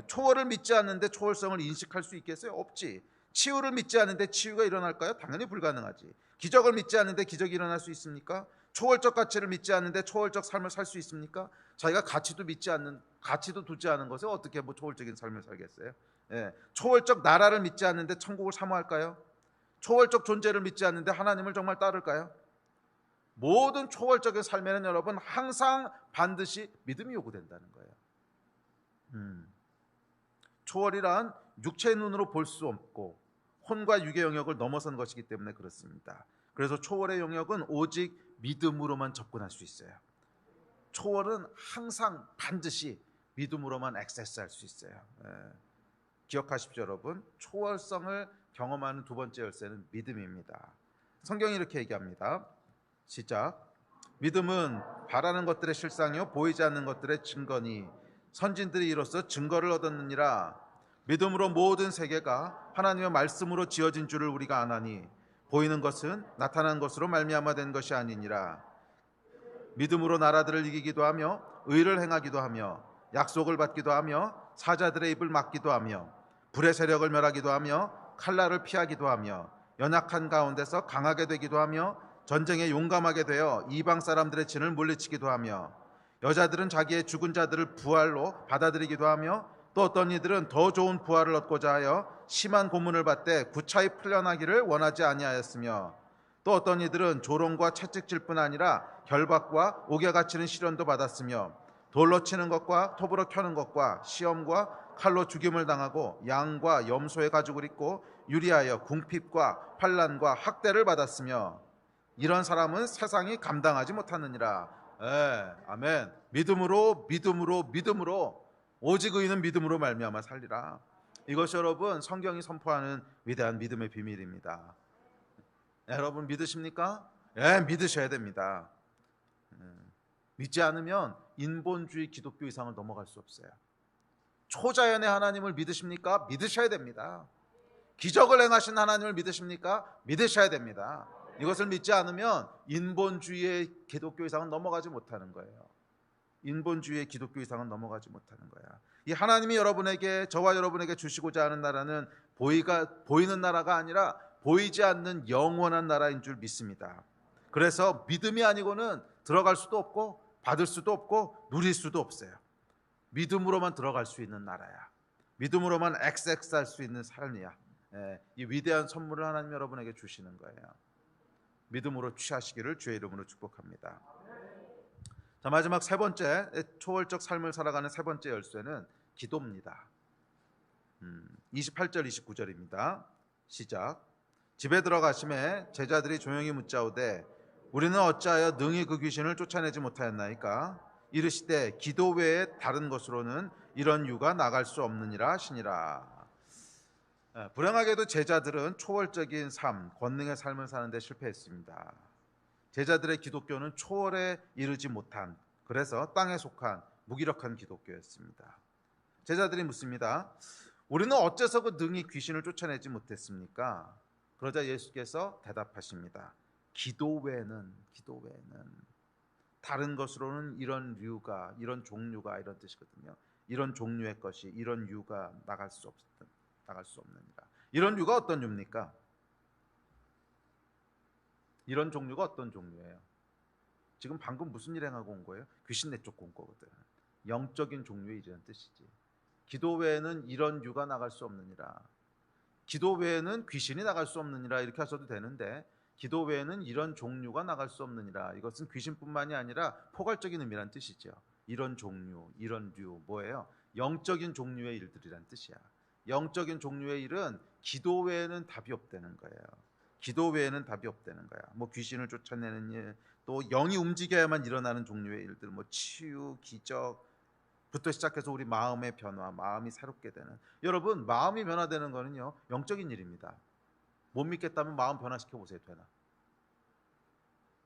[SPEAKER 1] 초월을 믿지 않는데 초월성을 인식할 수 있겠어요? 없지. 치유를 믿지 않는데 치유가 일어날까요? 당연히 불가능하지. 기적을 믿지 않는데 기적이 일어날 수 있습니까? 초월적 가치를 믿지 않는데 초월적 삶을 살 수 있습니까? 자기가 가치도 두지 않은 것에 어떻게 초월적인 삶을 살겠어요? 초월적 나라를 믿지 않는데 천국을 사모할까요? 초월적 존재를 믿지 않는데 하나님을 정말 따를까요? 모든 초월적인 삶에는 여러분 항상 반드시 믿음이 요구된다는 거예요. 초월이란 육체의 눈으로 볼 수 없고 혼과 육의 영역을 넘어선 것이기 때문에 그렇습니다. 그래서 초월의 영역은 오직 믿음으로만 접근할 수 있어요. 초월은 항상 반드시 믿음으로만 액세스할 수 있어요. 기억하십시오, 여러분. 초월성을 경험하는 두 번째 열쇠는 믿음입니다. 성경이 이렇게 얘기합니다. 시작. 믿음은 바라는 것들의 실상이요 보이지 않는 것들의 증거니 선진들이 이로써 증거를 얻었느니라. 믿음으로 모든 세계가 하나님의 말씀으로 지어진 줄을 우리가 아나니 보이는 것은 나타난 것으로 말미암아 된 것이 아니니라. 믿음으로 나라들을 이기기도 하며 의를 행하기도 하며 약속을 받기도 하며 사자들의 입을 막기도 하며 불의 세력을 멸하기도 하며 칼날을 피하기도 하며 연약한 가운데서 강하게 되기도 하며 전쟁에 용감하게 되어 이방 사람들의 진을 물리치기도 하며 여자들은 자기의 죽은 자들을 부활로 받아들이기도 하며 또 어떤 이들은 더 좋은 부활을 얻고자 하여 심한 고문을 받되 구차히 풀려나기를 원하지 아니하였으며 또 어떤 이들은 조롱과 채찍질 뿐 아니라 결박과 옥에 갇히는 시련도 받았으며 돌로 치는 것과 톱으로 켜는 것과 시험과 칼로 죽임을 당하고 양과 염소의 가죽을 입고 유리하여 궁핍과 환난과 학대를 받았으며 이런 사람은 세상이 감당하지 못하느니라. 아멘. 믿음으로 오직 의인은 믿음으로 말미암아 살리라. 이것이 여러분 성경이 선포하는 위대한 믿음의 비밀입니다. 여러분 믿으십니까? 믿으셔야 됩니다. 믿지 않으면 인본주의 기독교 이상을 넘어갈 수 없어요. 초자연의 하나님을 믿으십니까? 믿으셔야 됩니다. 기적을 행하신 하나님을 믿으십니까? 믿으셔야 됩니다. 이것을 믿지 않으면 인본주의의 기독교 이상은 넘어가지 못하는 거예요. 인본주의의 기독교 이상은 넘어가지 못하는 거야. 이 하나님이 저와 여러분에게 주시고자 하는 나라는 보이는 나라가 아니라 보이지 않는 영원한 나라인 줄 믿습니다. 그래서 믿음이 아니고는 들어갈 수도 없고 받을 수도 없고 누릴 수도 없어요. 믿음으로만 들어갈 수 있는 나라야. 믿음으로만 액세스할 수 있는 삶이야. 이 위대한 선물을 하나님 여러분에게 주시는 거예요. 믿음으로 취하시기를 주의 이름으로 축복합니다. 자, 마지막 세 번째 초월적 삶을 살아가는 세 번째 열쇠는 기도입니다. 28절 29절입니다. 시작. 집에 들어가심에 제자들이 조용히 묻자오되 우리는 어찌하여 능히 그 귀신을 쫓아내지 못하였나이까? 이르시되 기도 외에 다른 것으로는 이런 유가 나갈 수 없느니라 하시니라. 불행하게도 제자들은 초월적인 삶, 권능의 삶을 사는 데 실패했습니다. 제자들의 기독교는 초월에 이르지 못한, 그래서 땅에 속한 무기력한 기독교였습니다. 제자들이 묻습니다. 우리는 어째서 그 능히 귀신을 쫓아내지 못했습니까? 그러자 예수께서 대답하십니다. 기도 외에는 다른 것으로는 이런 류가, 이런 종류가, 이런 뜻이거든요. 이런 종류의 것이, 이런 유가 나갈 수 없느니라. 이런 유가 어떤 유입니까? 이런 종류가 어떤 종류예요? 지금 방금 무슨 일 행하고 온 거예요? 귀신 내쫓고 온 거거든. 영적인 종류의 일이라는 뜻이지. 기도 외에는 이런 유가 나갈 수 없느니라. 기도 외에는 귀신이 나갈 수 없느니라 이렇게 하셔도 되는데 기도 외에는 이런 종류가 나갈 수 없느니라. 이것은 귀신뿐만이 아니라 포괄적인 의미란 뜻이죠. 이런 종류, 이런 류 뭐예요? 영적인 종류의 일들이란 뜻이야. 영적인 종류의 일은 기도 외에는 답이 없다는 거예요. 기도 외에는 답이 없다는 거야. 뭐 귀신을 쫓아내는 일, 또 영이 움직여야만 일어나는 종류의 일들, 뭐 치유, 기적, 부터 시작해서 우리 마음의 변화, 마음이 새롭게 되는. 여러분, 마음이 변화되는 거는요, 영적인 일입니다. 못 믿겠다면 마음 변화시켜 보세요. 되나?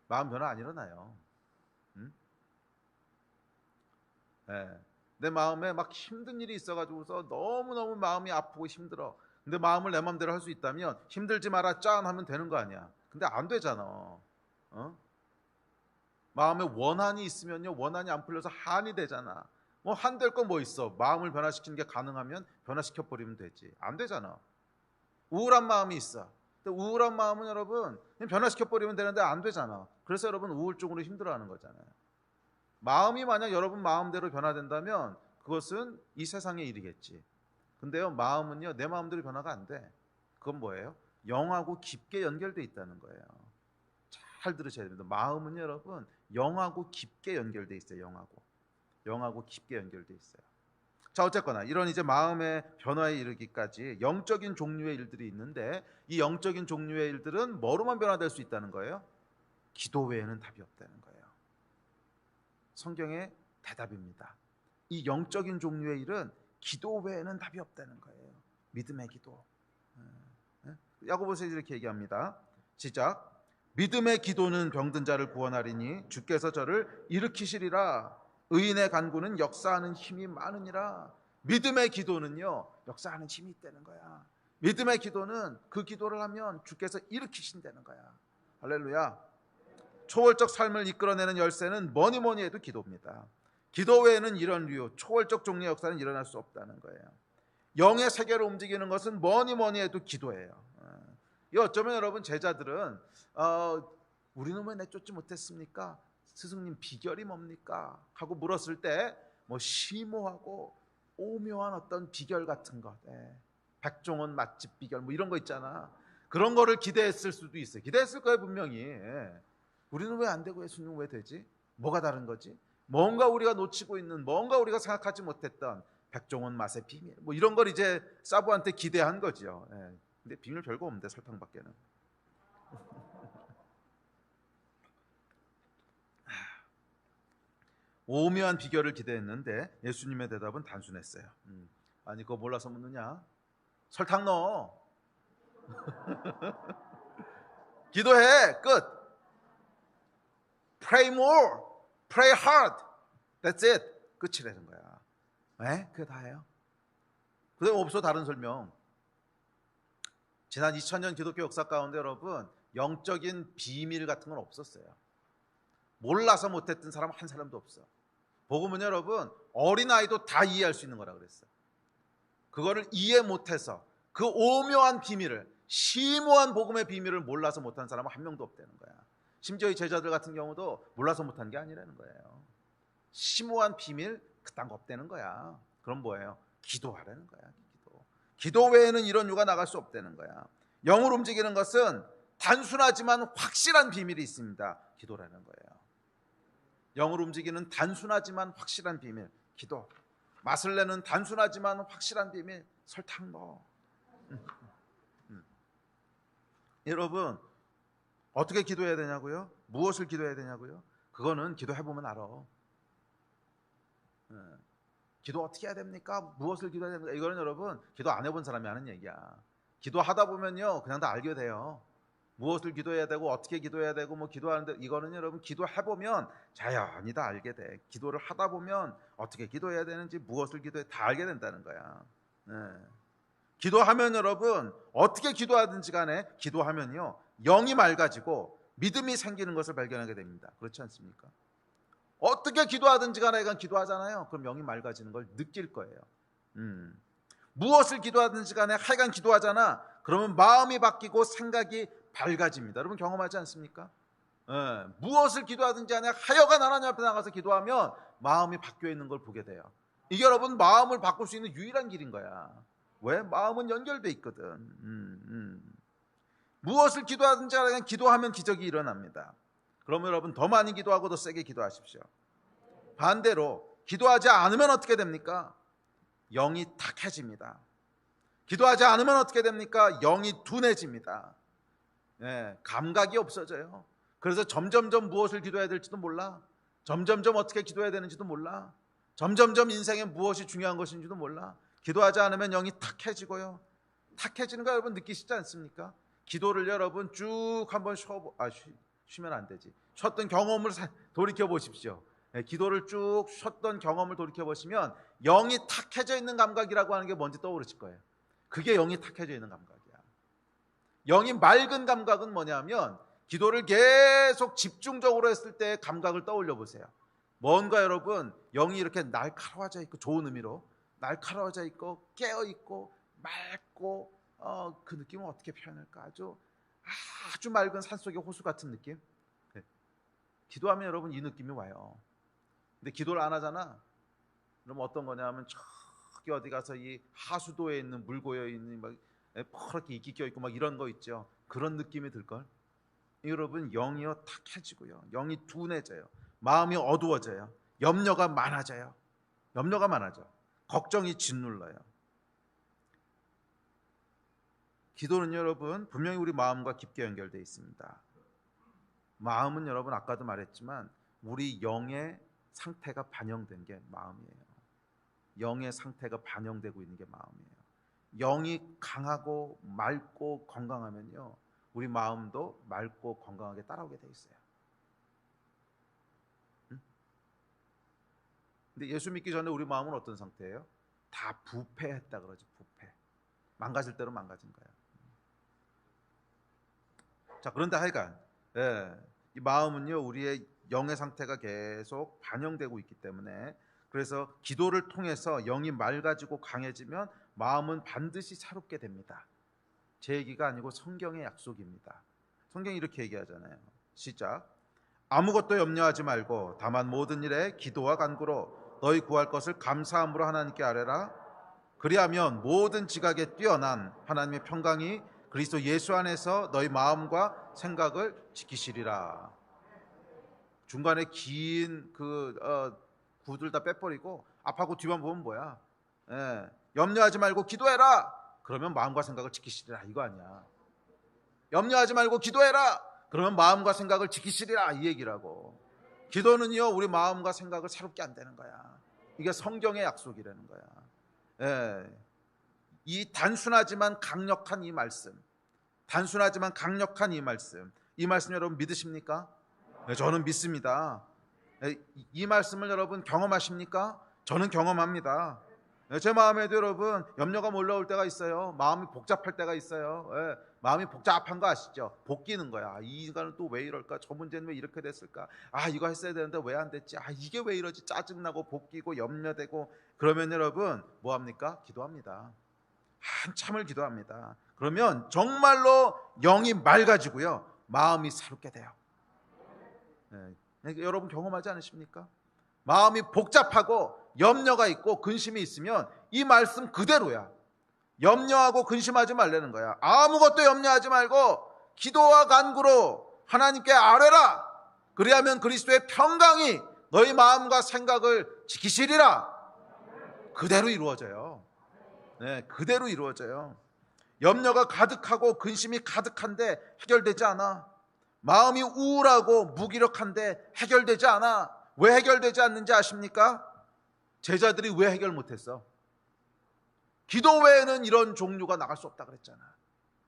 [SPEAKER 1] 마음 변화 안 일어나요. 응? 네. 내 마음에 막 힘든 일이 있어가지고서 너무너무 마음이 아프고 힘들어. 근데 마음을 내 마음대로 할 수 있다면 힘들지 마라 짠 하면 되는 거 아니야. 근데 안 되잖아. 어? 마음에 원한이 있으면요, 원한이 안 풀려서 한이 되잖아. 뭐 한 될 거 뭐 있어. 마음을 변화시키는 게 가능하면 변화시켜 버리면 되지. 안 되잖아. 우울한 마음이 있어. 근데 우울한 마음은 여러분 그냥 변화시켜 버리면 되는데 안 되잖아. 그래서 여러분 우울증으로 힘들어하는 거잖아요. 마음이 만약 여러분 마음대로 변화된다면 그것은 이 세상의 일이겠지. 근데요, 마음은요, 내 마음대로 변화가 안 돼. 그건 뭐예요? 영하고 깊게 연결돼 있다는 거예요. 잘 들으셔야 됩니다. 마음은 여러분 영하고 깊게 연결돼 있어요. 영하고 깊게 연결돼 있어요. 자, 어쨌거나 이런 이제 마음의 변화에 이르기까지 영적인 종류의 일들이 있는데, 이 영적인 종류의 일들은 뭐로만 변화될 수 있다는 거예요? 기도 외에는 답이 없다는 거예요. 성경의 대답입니다. 이 영적인 종류의 일은 기도 외에는 답이 없다는 거예요. 믿음의 기도. 야고보서에 이렇게 얘기합니다. 시작. 믿음의 기도는 병든 자를 구원하리니 주께서 저를 일으키시리라. 의인의 간구는 역사하는 힘이 많으니라. 믿음의 기도는요, 역사하는 힘이 있다는 거야. 믿음의 기도는 그 기도를 하면 주께서 일으키신다는 거야. 할렐루야. 초월적 삶을 이끌어내는 열쇠는 뭐니 뭐니 해도 기도입니다. 기도 외에는 이런 류의 초월적 종류의 역사는 일어날 수 없다는 거예요. 영의 세계로 움직이는 것은 뭐니 뭐니 해도 기도예요. 이 어쩌면 여러분 제자들은 우리는 왜 내쫓지 못했습니까? 스승님 비결이 뭡니까? 하고 물었을 때 뭐 심오하고 오묘한 어떤 비결 같은 것, 백종원 맛집 비결 뭐 이런 거 있잖아. 그런 거를 기대했을 수도 있어요. 기대했을 거예요 분명히. 우리는 왜 안 되고 예수님은 왜 되지? 뭐가 다른 거지? 뭔가 우리가 놓치고 있는, 뭔가 우리가 생각하지 못했던 백종원 맛의 비밀 뭐 이런 걸 이제 사부한테 기대한 거죠. 근데 비밀 별거 없는데 설탕밖에는. 오묘한 비결을 기대했는데 예수님의 대답은 단순했어요. 아니 그거 몰라서 묻느냐? 설탕 넣어. 기도해. 끝. Pray more. Pray hard. That's it. 끝이라는 거야. 그게 다예요. 그다음에 없어 다른 설명. 지난 2000년 기독교 역사 가운데 여러분 영적인 비밀 같은 건 없었어요. 몰라서 못했던 사람 한 사람도 없어. 복음은 여러분 어린아이도 다 이해할 수 있는 거라 그랬어요. 그거를 이해 못해서 그 오묘한 비밀을, 심오한 복음의 비밀을 몰라서 못한 사람은 한 명도 없다는 거야. 심지어 이 제자들 같은 경우도 몰라서 못한 게 아니라는 거예요. 심오한 비밀 그딴 거 없다는 거야. 그럼 뭐예요? 기도하라는 거야. 기도 외에는 이런 유가 나갈 수 없다는 거야. 영을 움직이는 것은 단순하지만 확실한 비밀이 있습니다. 기도라는 거예요. 영을 움직이는 단순하지만 확실한 비밀, 기도. 맛을 내는 단순하지만 확실한 비밀, 설탕 넣어. 여러분 어떻게 기도해야 되냐고요? 무엇을 기도해야 되냐고요? 그거는 기도해보면 알아. 기도 어떻게 해야 됩니까? 무엇을 기도해야 됩니까? 이거는 여러분 기도 안 해본 사람이 하는 얘기야. 기도하다 보면요 그냥 다 알게 돼요. 무엇을 기도해야 되고 어떻게 기도해야 되고 뭐 기도하는데, 이거는 여러분 기도해보면 자연히 다 알게 돼. 기도를 하다 보면 어떻게 기도해야 되는지, 무엇을 기도해 다 알게 된다는 거야. 기도하면 여러분 어떻게 기도하든지 간에 기도하면요 영이 맑아지고 믿음이 생기는 것을 발견하게 됩니다. 그렇지 않습니까? 어떻게 기도하든지 간에 이건 기도하잖아요. 그럼 영이 맑아지는 걸 느낄 거예요. 무엇을 기도하든지 간에 하여간 기도하잖아. 그러면 마음이 바뀌고 생각이 밝아집니다. 여러분 경험하지 않습니까? 무엇을 기도하든지 간에 하여간 하나님 앞에 나가서 기도하면 마음이 바뀌어 있는 걸 보게 돼요. 이게 여러분 마음을 바꿀 수 있는 유일한 길인 거야. 왜? 마음은 연결돼 있거든. 무엇을 기도하든지 간에 기도하면 기적이 일어납니다. 그러면 여러분 더 많이 기도하고 더 세게 기도하십시오. 반대로 기도하지 않으면 어떻게 됩니까? 영이 탁해집니다. 기도하지 않으면 어떻게 됩니까? 영이 둔해집니다. 감각이 없어져요. 그래서 점점점 무엇을 기도해야 될지도 몰라. 점점점 어떻게 기도해야 되는지도 몰라. 점점점 인생에 무엇이 중요한 것인지도 몰라. 기도하지 않으면 영이 탁해지고요. 탁해지는 거 여러분 느끼시지 않습니까? 기도를 여러분 쭉 한번 쉬면 안 되지. 쉬었던 경험을 돌이켜 보십시오. 기도를 쭉 쉬었던 경험을 돌이켜 보시면 영이 탁해져 있는 감각이라고 하는 게 뭔지 떠오르실 거예요. 그게 영이 탁해져 있는 감각이야. 영이 맑은 감각은 뭐냐면 기도를 계속 집중적으로 했을 때의 감각을 떠올려 보세요. 뭔가 여러분 영이 이렇게 날카로워져 있고, 좋은 의미로 날카로워져 있고 깨어 있고 맑고, 그 느낌을 어떻게 표현할까? 아주 맑은 산속의 호수 같은 느낌. 기도하면 여러분 이 느낌이 와요. 근데 기도를 안 하잖아. 그럼 어떤 거냐면 저기 어디 가서 이 하수도에 있는 물 고여 있는 막 퍼렇게 이끼 껴 있고 막 이런 거 있죠. 그런 느낌이 들걸. 여러분 영이요 탁해지고요, 영이 둔해져요, 마음이 어두워져요, 염려가 많아져요. 걱정이 짓눌러요. 기도는 여러분 분명히 우리 마음과 깊게 연결되어 있습니다. 마음은 여러분 아까도 말했지만 우리 영의 상태가 반영된 게 마음이에요. 영의 상태가 반영되고 있는 게 마음이에요. 영이 강하고 맑고 건강하면요, 우리 마음도 맑고 건강하게 따라오게 돼 있어요. 근데 예수 믿기 전에 우리 마음은 어떤 상태예요? 다 부패했다 그러죠. 부패. 망가질 대로 망가진 거예요. 자, 그런데 하여간 이 마음은요 우리의 영의 상태가 계속 반영되고 있기 때문에, 그래서 기도를 통해서 영이 맑아지고 강해지면 마음은 반드시 새롭게 됩니다. 제 얘기가 아니고 성경의 약속입니다. 성경이 이렇게 얘기하잖아요. 시작. 아무것도 염려하지 말고 다만 모든 일에 기도와 간구로 너희 구할 것을 감사함으로 하나님께 아뢰라. 그리하면 모든 지각에 뛰어난 하나님의 평강이 그리스도 예수 안에서 너희 마음과 생각을 지키시리라. 중간에 긴 구들 다 빼버리고 앞하고 뒤만 보면 뭐야? 염려하지 말고 기도해라. 그러면 마음과 생각을 지키시리라, 이거 아니야. 염려하지 말고 기도해라. 그러면 마음과 생각을 지키시리라, 이 얘기라고. 기도는요 우리 마음과 생각을 새롭게 한다는 거야. 이게 성경의 약속이라는 거야. 이 단순하지만 강력한 이 말씀, 이 말씀 여러분 믿으십니까? 네, 저는 믿습니다. 이 말씀을 여러분 경험하십니까? 저는 경험합니다. 제 마음에도 여러분 염려가 몰려올 때가 있어요. 마음이 복잡할 때가 있어요. 마음이 복잡한 거 아시죠? 볶이는 거야. 이 인간은 또 왜 이럴까? 저 문제는 왜 이렇게 됐을까? 이거 했어야 되는데 왜 안 됐지? 이게 왜 이러지? 짜증나고 볶이고 염려되고. 그러면 여러분 뭐합니까? 기도합니다. 한참을 기도합니다. 그러면 정말로 영이 맑아지고요, 마음이 새롭게 돼요. 여러분 경험하지 않으십니까? 마음이 복잡하고 염려가 있고 근심이 있으면 이 말씀 그대로야. 염려하고 근심하지 말라는 거야. 아무것도 염려하지 말고 기도와 간구로 하나님께 아뢰라. 그리하면 그리스도의 평강이 너희 마음과 생각을 지키시리라. 그대로 이루어져요. 그대로 이루어져요. 염려가 가득하고 근심이 가득한데 해결되지 않아. 마음이 우울하고 무기력한데 해결되지 않아. 왜 해결되지 않는지 아십니까? 제자들이 왜 해결 못했어? 기도 외에는 이런 종류가 나갈 수 없다 그랬잖아.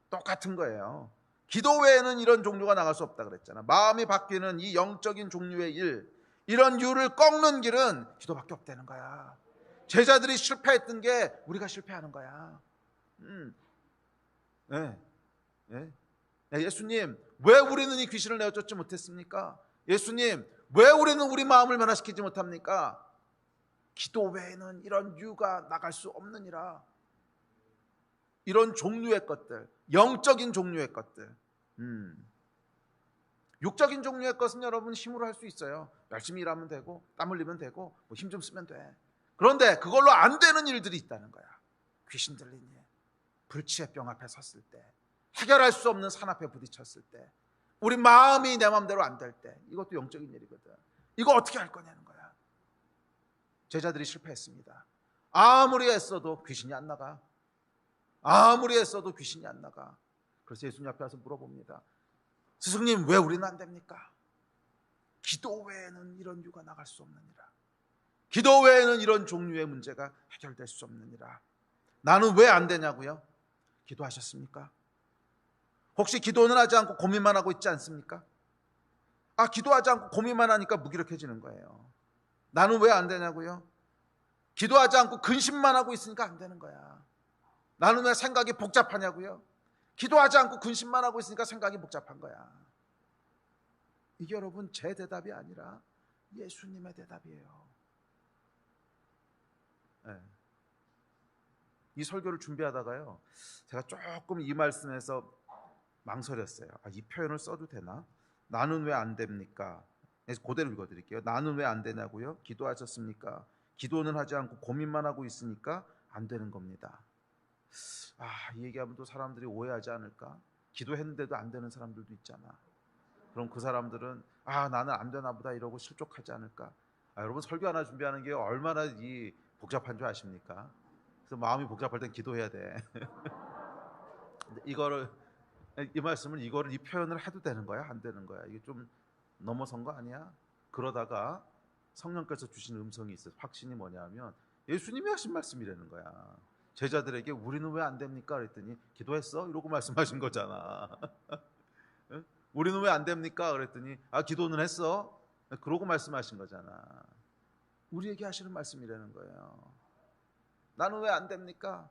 [SPEAKER 1] 똑같은 거예요. 기도 외에는 이런 종류가 나갈 수 없다 그랬잖아. 마음이 바뀌는 이 영적인 종류의 일, 이런 유를 꺾는 길은 기도밖에 없다는 거야. 제자들이 실패했던 게 우리가 실패하는 거야. 예수님, 왜 우리는 이 귀신을 내어쫓지 못했습니까? 예수님, 왜 우리는 우리 마음을 변화시키지 못합니까? 기도 외에는 이런 유가 나갈 수 없느니라. 이런 종류의 것들, 영적인 종류의 것들. 육적인 종류의 것은 여러분 힘으로 할 수 있어요. 열심히 일하면 되고 땀 흘리면 되고 힘 좀 쓰면 돼. 그런데 그걸로 안 되는 일들이 있다는 거야. 귀신 들린 일, 불치의 병 앞에 섰을 때, 해결할 수 없는 산 앞에 부딪혔을 때, 우리 마음이 내 마음대로 안 될 때, 이것도 영적인 일이거든. 이거 어떻게 할 거냐는 거야. 제자들이 실패했습니다. 아무리 애써도 귀신이 안 나가. 그래서 예수님 앞에 와서 물어봅니다. 스승님, 왜 우리는 안 됩니까? 기도 외에는 이런 유가 나갈 수 없느니라. 기도 외에는 이런 종류의 문제가 해결될 수 없느니라. 나는 왜 안 되냐고요? 기도하셨습니까? 혹시 기도는 하지 않고 고민만 하고 있지 않습니까? 기도하지 않고 고민만 하니까 무기력해지는 거예요. 나는 왜 안 되냐고요? 기도하지 않고 근심만 하고 있으니까 안 되는 거야. 나는 왜 생각이 복잡하냐고요? 기도하지 않고 근심만 하고 있으니까 생각이 복잡한 거야. 이게 여러분 제 대답이 아니라 예수님의 대답이에요. 네. 이 설교를 준비하다가요, 제가 조금 이 말씀에서 망설였어요. 이 표현을 써도 되나? 나는 왜 안 됩니까? 그대로 읽어드릴게요. 나는 왜 안 되냐고요? 기도하셨습니까? 기도는 하지 않고 고민만 하고 있으니까 안 되는 겁니다. 이 얘기하면 또 사람들이 오해하지 않을까? 기도했는데도 안 되는 사람들도 있잖아. 그럼 그 사람들은 나는 안 되나 보다 이러고 실족하지 않을까? 여러분 설교 하나 준비하는 게 얼마나 복잡한 줄 아십니까? 그래서 마음이 복잡할 땐 기도해야 돼. 근데 이 말씀을 이 표현을 해도 되는 거야? 안 되는 거야? 이게 좀 넘어선 거 아니야? 그러다가 성령께서 주신 음성이 있어요. 확신이 뭐냐면 예수님이 하신 말씀이라는 거야. 제자들에게 우리는 왜 안 됩니까? 그랬더니 기도했어? 이러고 말씀하신 거잖아. 우리는 왜 안 됩니까? 그랬더니 기도는 했어? 그러고 말씀하신 거잖아. 우리에게 하시는 말씀이라는 거예요. 나는 왜 안 됩니까?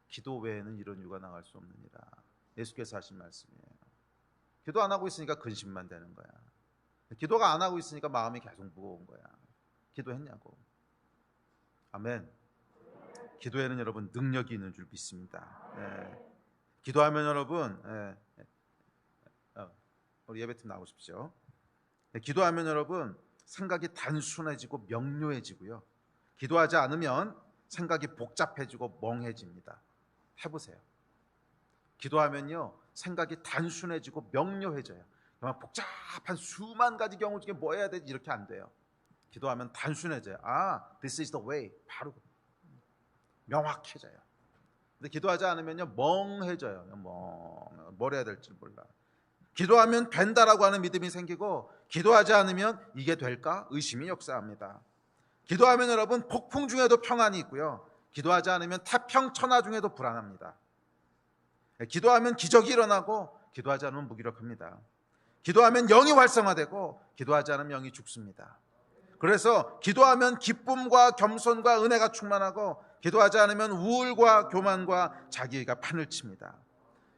[SPEAKER 1] 기도 외에는 이런 이유가 나갈 수 없느니라. 예수께서 하신 말씀이에요. 기도 안 하고 있으니까 근심만 되는 거야. 기도가 안 하고 있으니까 마음이 계속 무거운 거야. 기도했냐고. 아멘. 기도에는 여러분 능력이 있는 줄 믿습니다. 기도하면 여러분, 우리 예배팀 나오십시오. 기도하면 여러분 생각이 단순해지고 명료해지고요. 기도하지 않으면 생각이 복잡해지고 멍해집니다. 해보세요. 기도하면요 생각이 단순해지고 명료해져요. 막 복잡한 수만 가지 경우 중에 뭐 해야 되지 이렇게 안 돼요. 기도하면 단순해져요. This is the way. 바로 명확해져요. 근데 기도하지 않으면요 멍해져요. 뭘 해야 될지 몰라. 기도하면 된다라고 하는 믿음이 생기고, 기도하지 않으면 이게 될까? 의심이 역사합니다. 기도하면 여러분 폭풍 중에도 평안이 있고요, 기도하지 않으면 태평천하 중에도 불안합니다. 기도하면 기적이 일어나고, 기도하지 않으면 무기력합니다. 기도하면 영이 활성화되고, 기도하지 않으면 영이 죽습니다. 그래서 기도하면 기쁨과 겸손과 은혜가 충만하고, 기도하지 않으면 우울과 교만과 자기가 판을 칩니다.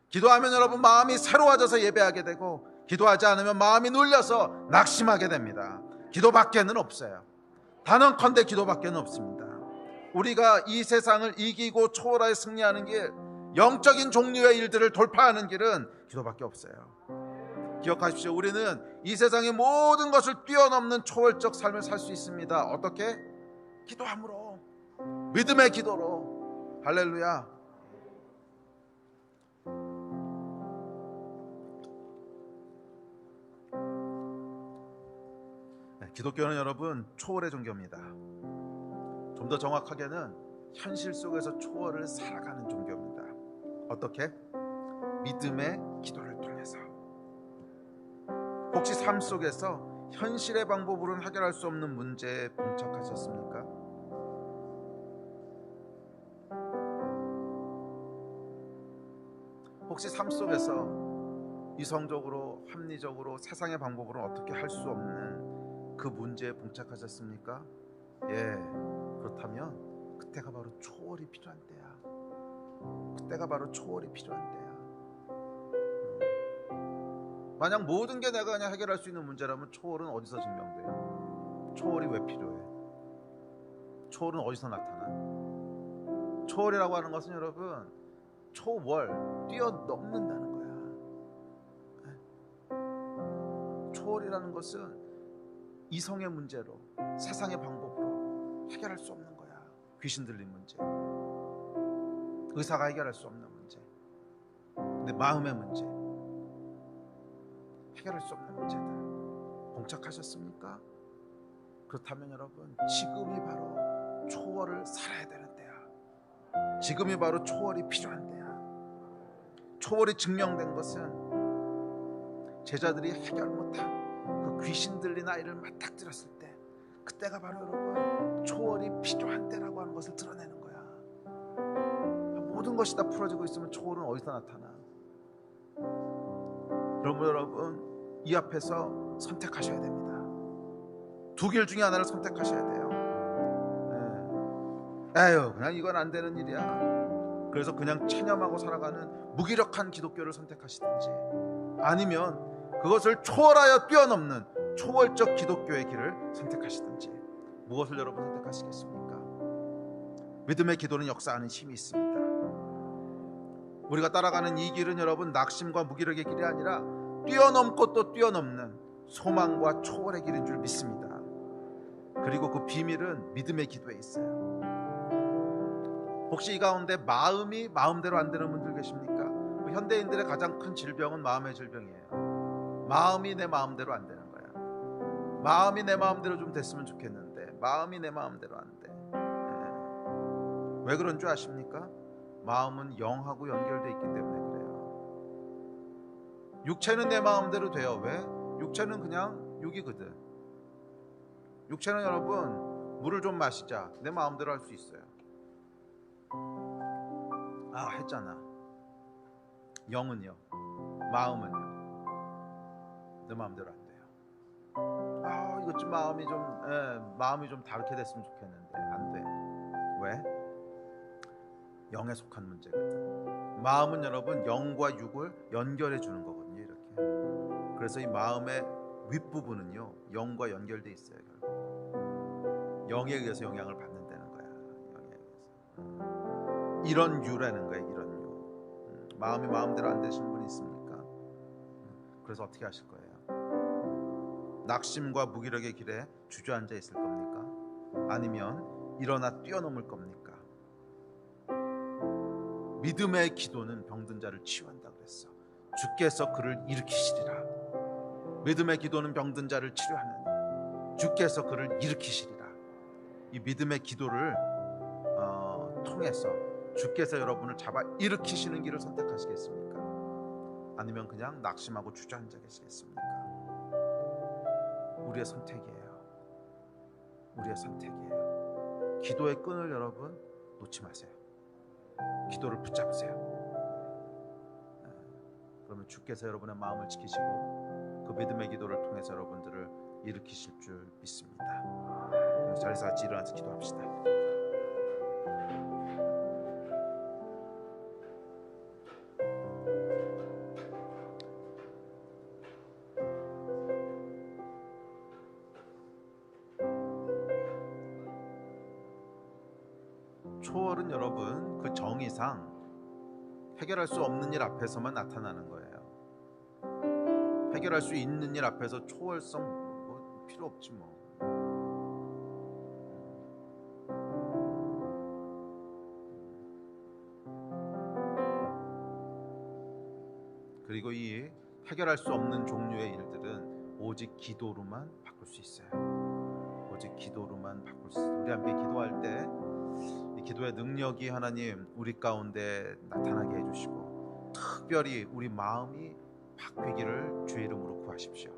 [SPEAKER 1] 기도하면 여러분 마음이 새로워져서 예배하게 되고, 기도하지 않으면 마음이 눌려서 낙심하게 됩니다. 기도밖에는 없어요. 단언컨대 기도밖에는 없습니다. 우리가 이 세상을 이기고 초월하여 승리하는 길, 영적인 종류의 일들을 돌파하는 길은 기도밖에 없어요. 기억하십시오. 우리는 이 세상의 모든 것을 뛰어넘는 초월적 삶을 살 수 있습니다. 어떻게? 기도함으로, 믿음의 기도로. 할렐루야. 기독교는 여러분 초월의 종교입니다. 좀 더 정확하게는 현실 속에서 초월을 살아가는 종교입니다. 어떻게? 믿음의 기도를 통해서. 혹시 삶 속에서 현실의 방법으로는 해결할 수 없는 문제에 봉착하셨습니까? 혹시 삶 속에서 이성적으로, 합리적으로, 세상의 방법으로는 어떻게 할 수 없는 그 문제에 봉착하셨습니까? 그렇다면 그때가 바로 초월이 필요한 때야. 그때가 바로 초월이 필요한 때야. 만약 모든 게 내가 그냥 해결할 수 있는 문제라면 초월은 어디서 증명돼요? 초월이 왜 필요해? 초월은 어디서 나타나? 초월이라고 하는 것은 여러분 초월, 뛰어넘는다는 거야. 초월이라는 것은 이성의 문제로, 세상의 방법으로 해결할 수 없는 거야. 귀신 들린 문제, 의사가 해결할 수 없는 문제, 내 마음의 문제, 해결할 수 없는 문제들 봉착하셨습니까? 그렇다면 여러분 지금이 바로 초월을 살아야 되는 때야. 지금이 바로 초월이 필요한 때야. 초월이 증명된 것은 제자들이 해결 못한 그 귀신 들린 아이를 맞닥뜨렸을 때, 그때가 바로 여러분 초월이 필요한 때라고 하는 것을 드러내는 거야. 모든 것이 다 풀어지고 있으면 초월은 어디서 나타나? 그러므로 여러분, 이 앞에서 선택하셔야 됩니다. 두 길 중에 하나를 선택하셔야 돼요. 에휴, 그냥 이건 안 되는 일이야. 그래서 그냥 체념하고 살아가는 무기력한 기독교를 선택하시든지, 아니면 그것을 초월하여 뛰어넘는 초월적 기독교의 길을 선택하시든지, 무엇을 여러분 선택하시겠습니까? 믿음의 기도는 역사하는 힘이 있습니다. 우리가 따라가는 이 길은 여러분 낙심과 무기력의 길이 아니라 뛰어넘고 또 뛰어넘는 소망과 초월의 길인 줄 믿습니다. 그리고 그 비밀은 믿음의 기도에 있어요. 혹시 이 가운데 마음이 마음대로 안 되는 분들 계십니까? 현대인들의 가장 큰 질병은 마음의 질병이에요. 마음이 내 마음대로 안 되는 거야. 마음이 내 마음대로 좀 됐으면 좋겠는데 마음이 내 마음대로 안 돼. 왜 그런 줄 아십니까? 마음은 영하고 연결되어 있기 때문에 그래요. 육체는 내 마음대로 돼요. 왜? 육체는 그냥 육이거든. 육체는 여러분, 물을 좀 마시자, 내 마음대로 할 수 있어요. 아, 했잖아. 영은요, 마음은요, 내 마음대로 안 돼요. 아, 이것 좀 마음이 좀 다르게 됐으면 좋겠는데 안 돼. 왜? 영에 속한 문제거든. 마음은 여러분 영과 육을 연결해 주는 거거든요. 이렇게. 그래서 이 마음의 윗부분은요, 영과 연결돼 있어요. 결국 영에 의해서 영향을 받는다는 거야. 영에 의해서. 이런 유라는 거예요. 이런 유. 마음이 마음대로 안 되시는 분이 있습니까? 그래서 어떻게 하실 거예요? 낙심과 무기력의 길에 주저앉아 있을 겁니까? 아니면 일어나 뛰어넘을 겁니까? 믿음의 기도는 병든 자를 치유한다 그랬어. 주께서 그를 일으키시리라. 믿음의 기도는 병든 자를 치료하는, 주께서 그를 일으키시리라. 이 믿음의 기도를 통해서 주께서 여러분을 잡아 일으키시는 길을 선택하시겠습니까? 아니면 그냥 낙심하고 주저앉아 계시겠습니까? 우리의 선택이에요. 우리의 선택이에요. 기도의 끈을 여러분 놓지 마세요. 기도를 붙잡으세요. 그러면 주께서 여러분의 마음을 지키시고 그 믿음의 기도를 통해서 여러분들을 일으키실 줄 믿습니다. 자리에서 같이 일어나서 기도합시다. 초월은 여러분 그 정의상 해결할 수 없는 일 앞에서만 나타나는 거예요. 해결할 수 있는 일 앞에서 초월성 뭐 필요 없지 뭐. 그리고 이 해결할 수 없는 종류의 일들은 오직 기도로만 바꿀 수 있어요. 오직 기도로만 바꿀 수 있어요. 우리 함께 기도할 때 이 기도의 능력이 하나님 우리 가운데 나타나게 해주시고, 특별히 우리 마음이 바뀌기를 주의 이름으로 구하십시오.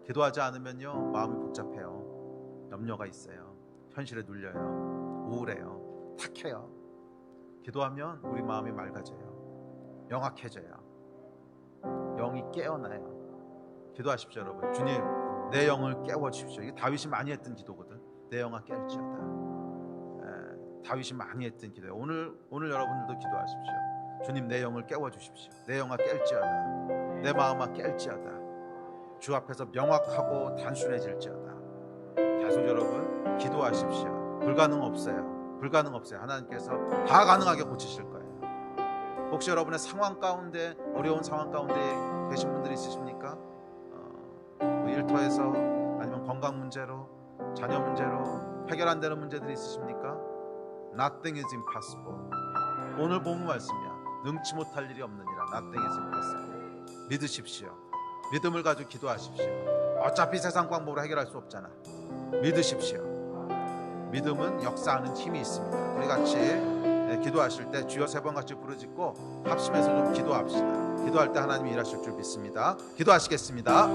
[SPEAKER 1] 기도하지 않으면요, 마음이 복잡해요. 염려가 있어요. 현실에 눌려요. 우울해요. 탁해요. 기도하면 우리 마음이 맑아져요. 명확해져요. 영이 깨어나요. 기도하십시오. 여러분, 주님 내 영을 깨워주십시오. 이게 다윗이 많이 했던 기도거든. 내 영아 깰지어다. 다윗이 많이 했던 기도예요. 오늘 여러분들도 기도하십시오. 주님 내 영을 깨워주십시오. 내 영아 깰지어다. 내 마음아 깰지어다. 주 앞에서 명확하고 단순해질지어다. 계속 여러분 기도하십시오. 불가능 없어요. 불가능 없어요. 하나님께서 다 가능하게 고치실 거예요. 혹시 여러분의 상황 가운데, 어려운 상황 가운데 계신 분들이 있으십니까? 일터에서, 아니면 건강 문제로, 자녀 문제로 해결 안 되는 문제들이 있으십니까? Nothing is impossible. 오늘 본문 말씀이야. 능치 못할 일이 없느니라. Nothing is impossible. 믿으십시오. 믿음을 가지고 기도하십시오. 어차피 세상 방법으로 해결할 수 없잖아. 믿으십시오. 믿음은 역사하는 힘이 있습니다. 우리 같이 기도하실 때 주여 3번 같이 부르짖고 합심해서 좀 기도합시다. 기도할 때 하나님이 일하실 줄 믿습니다. 기도하시겠습니다.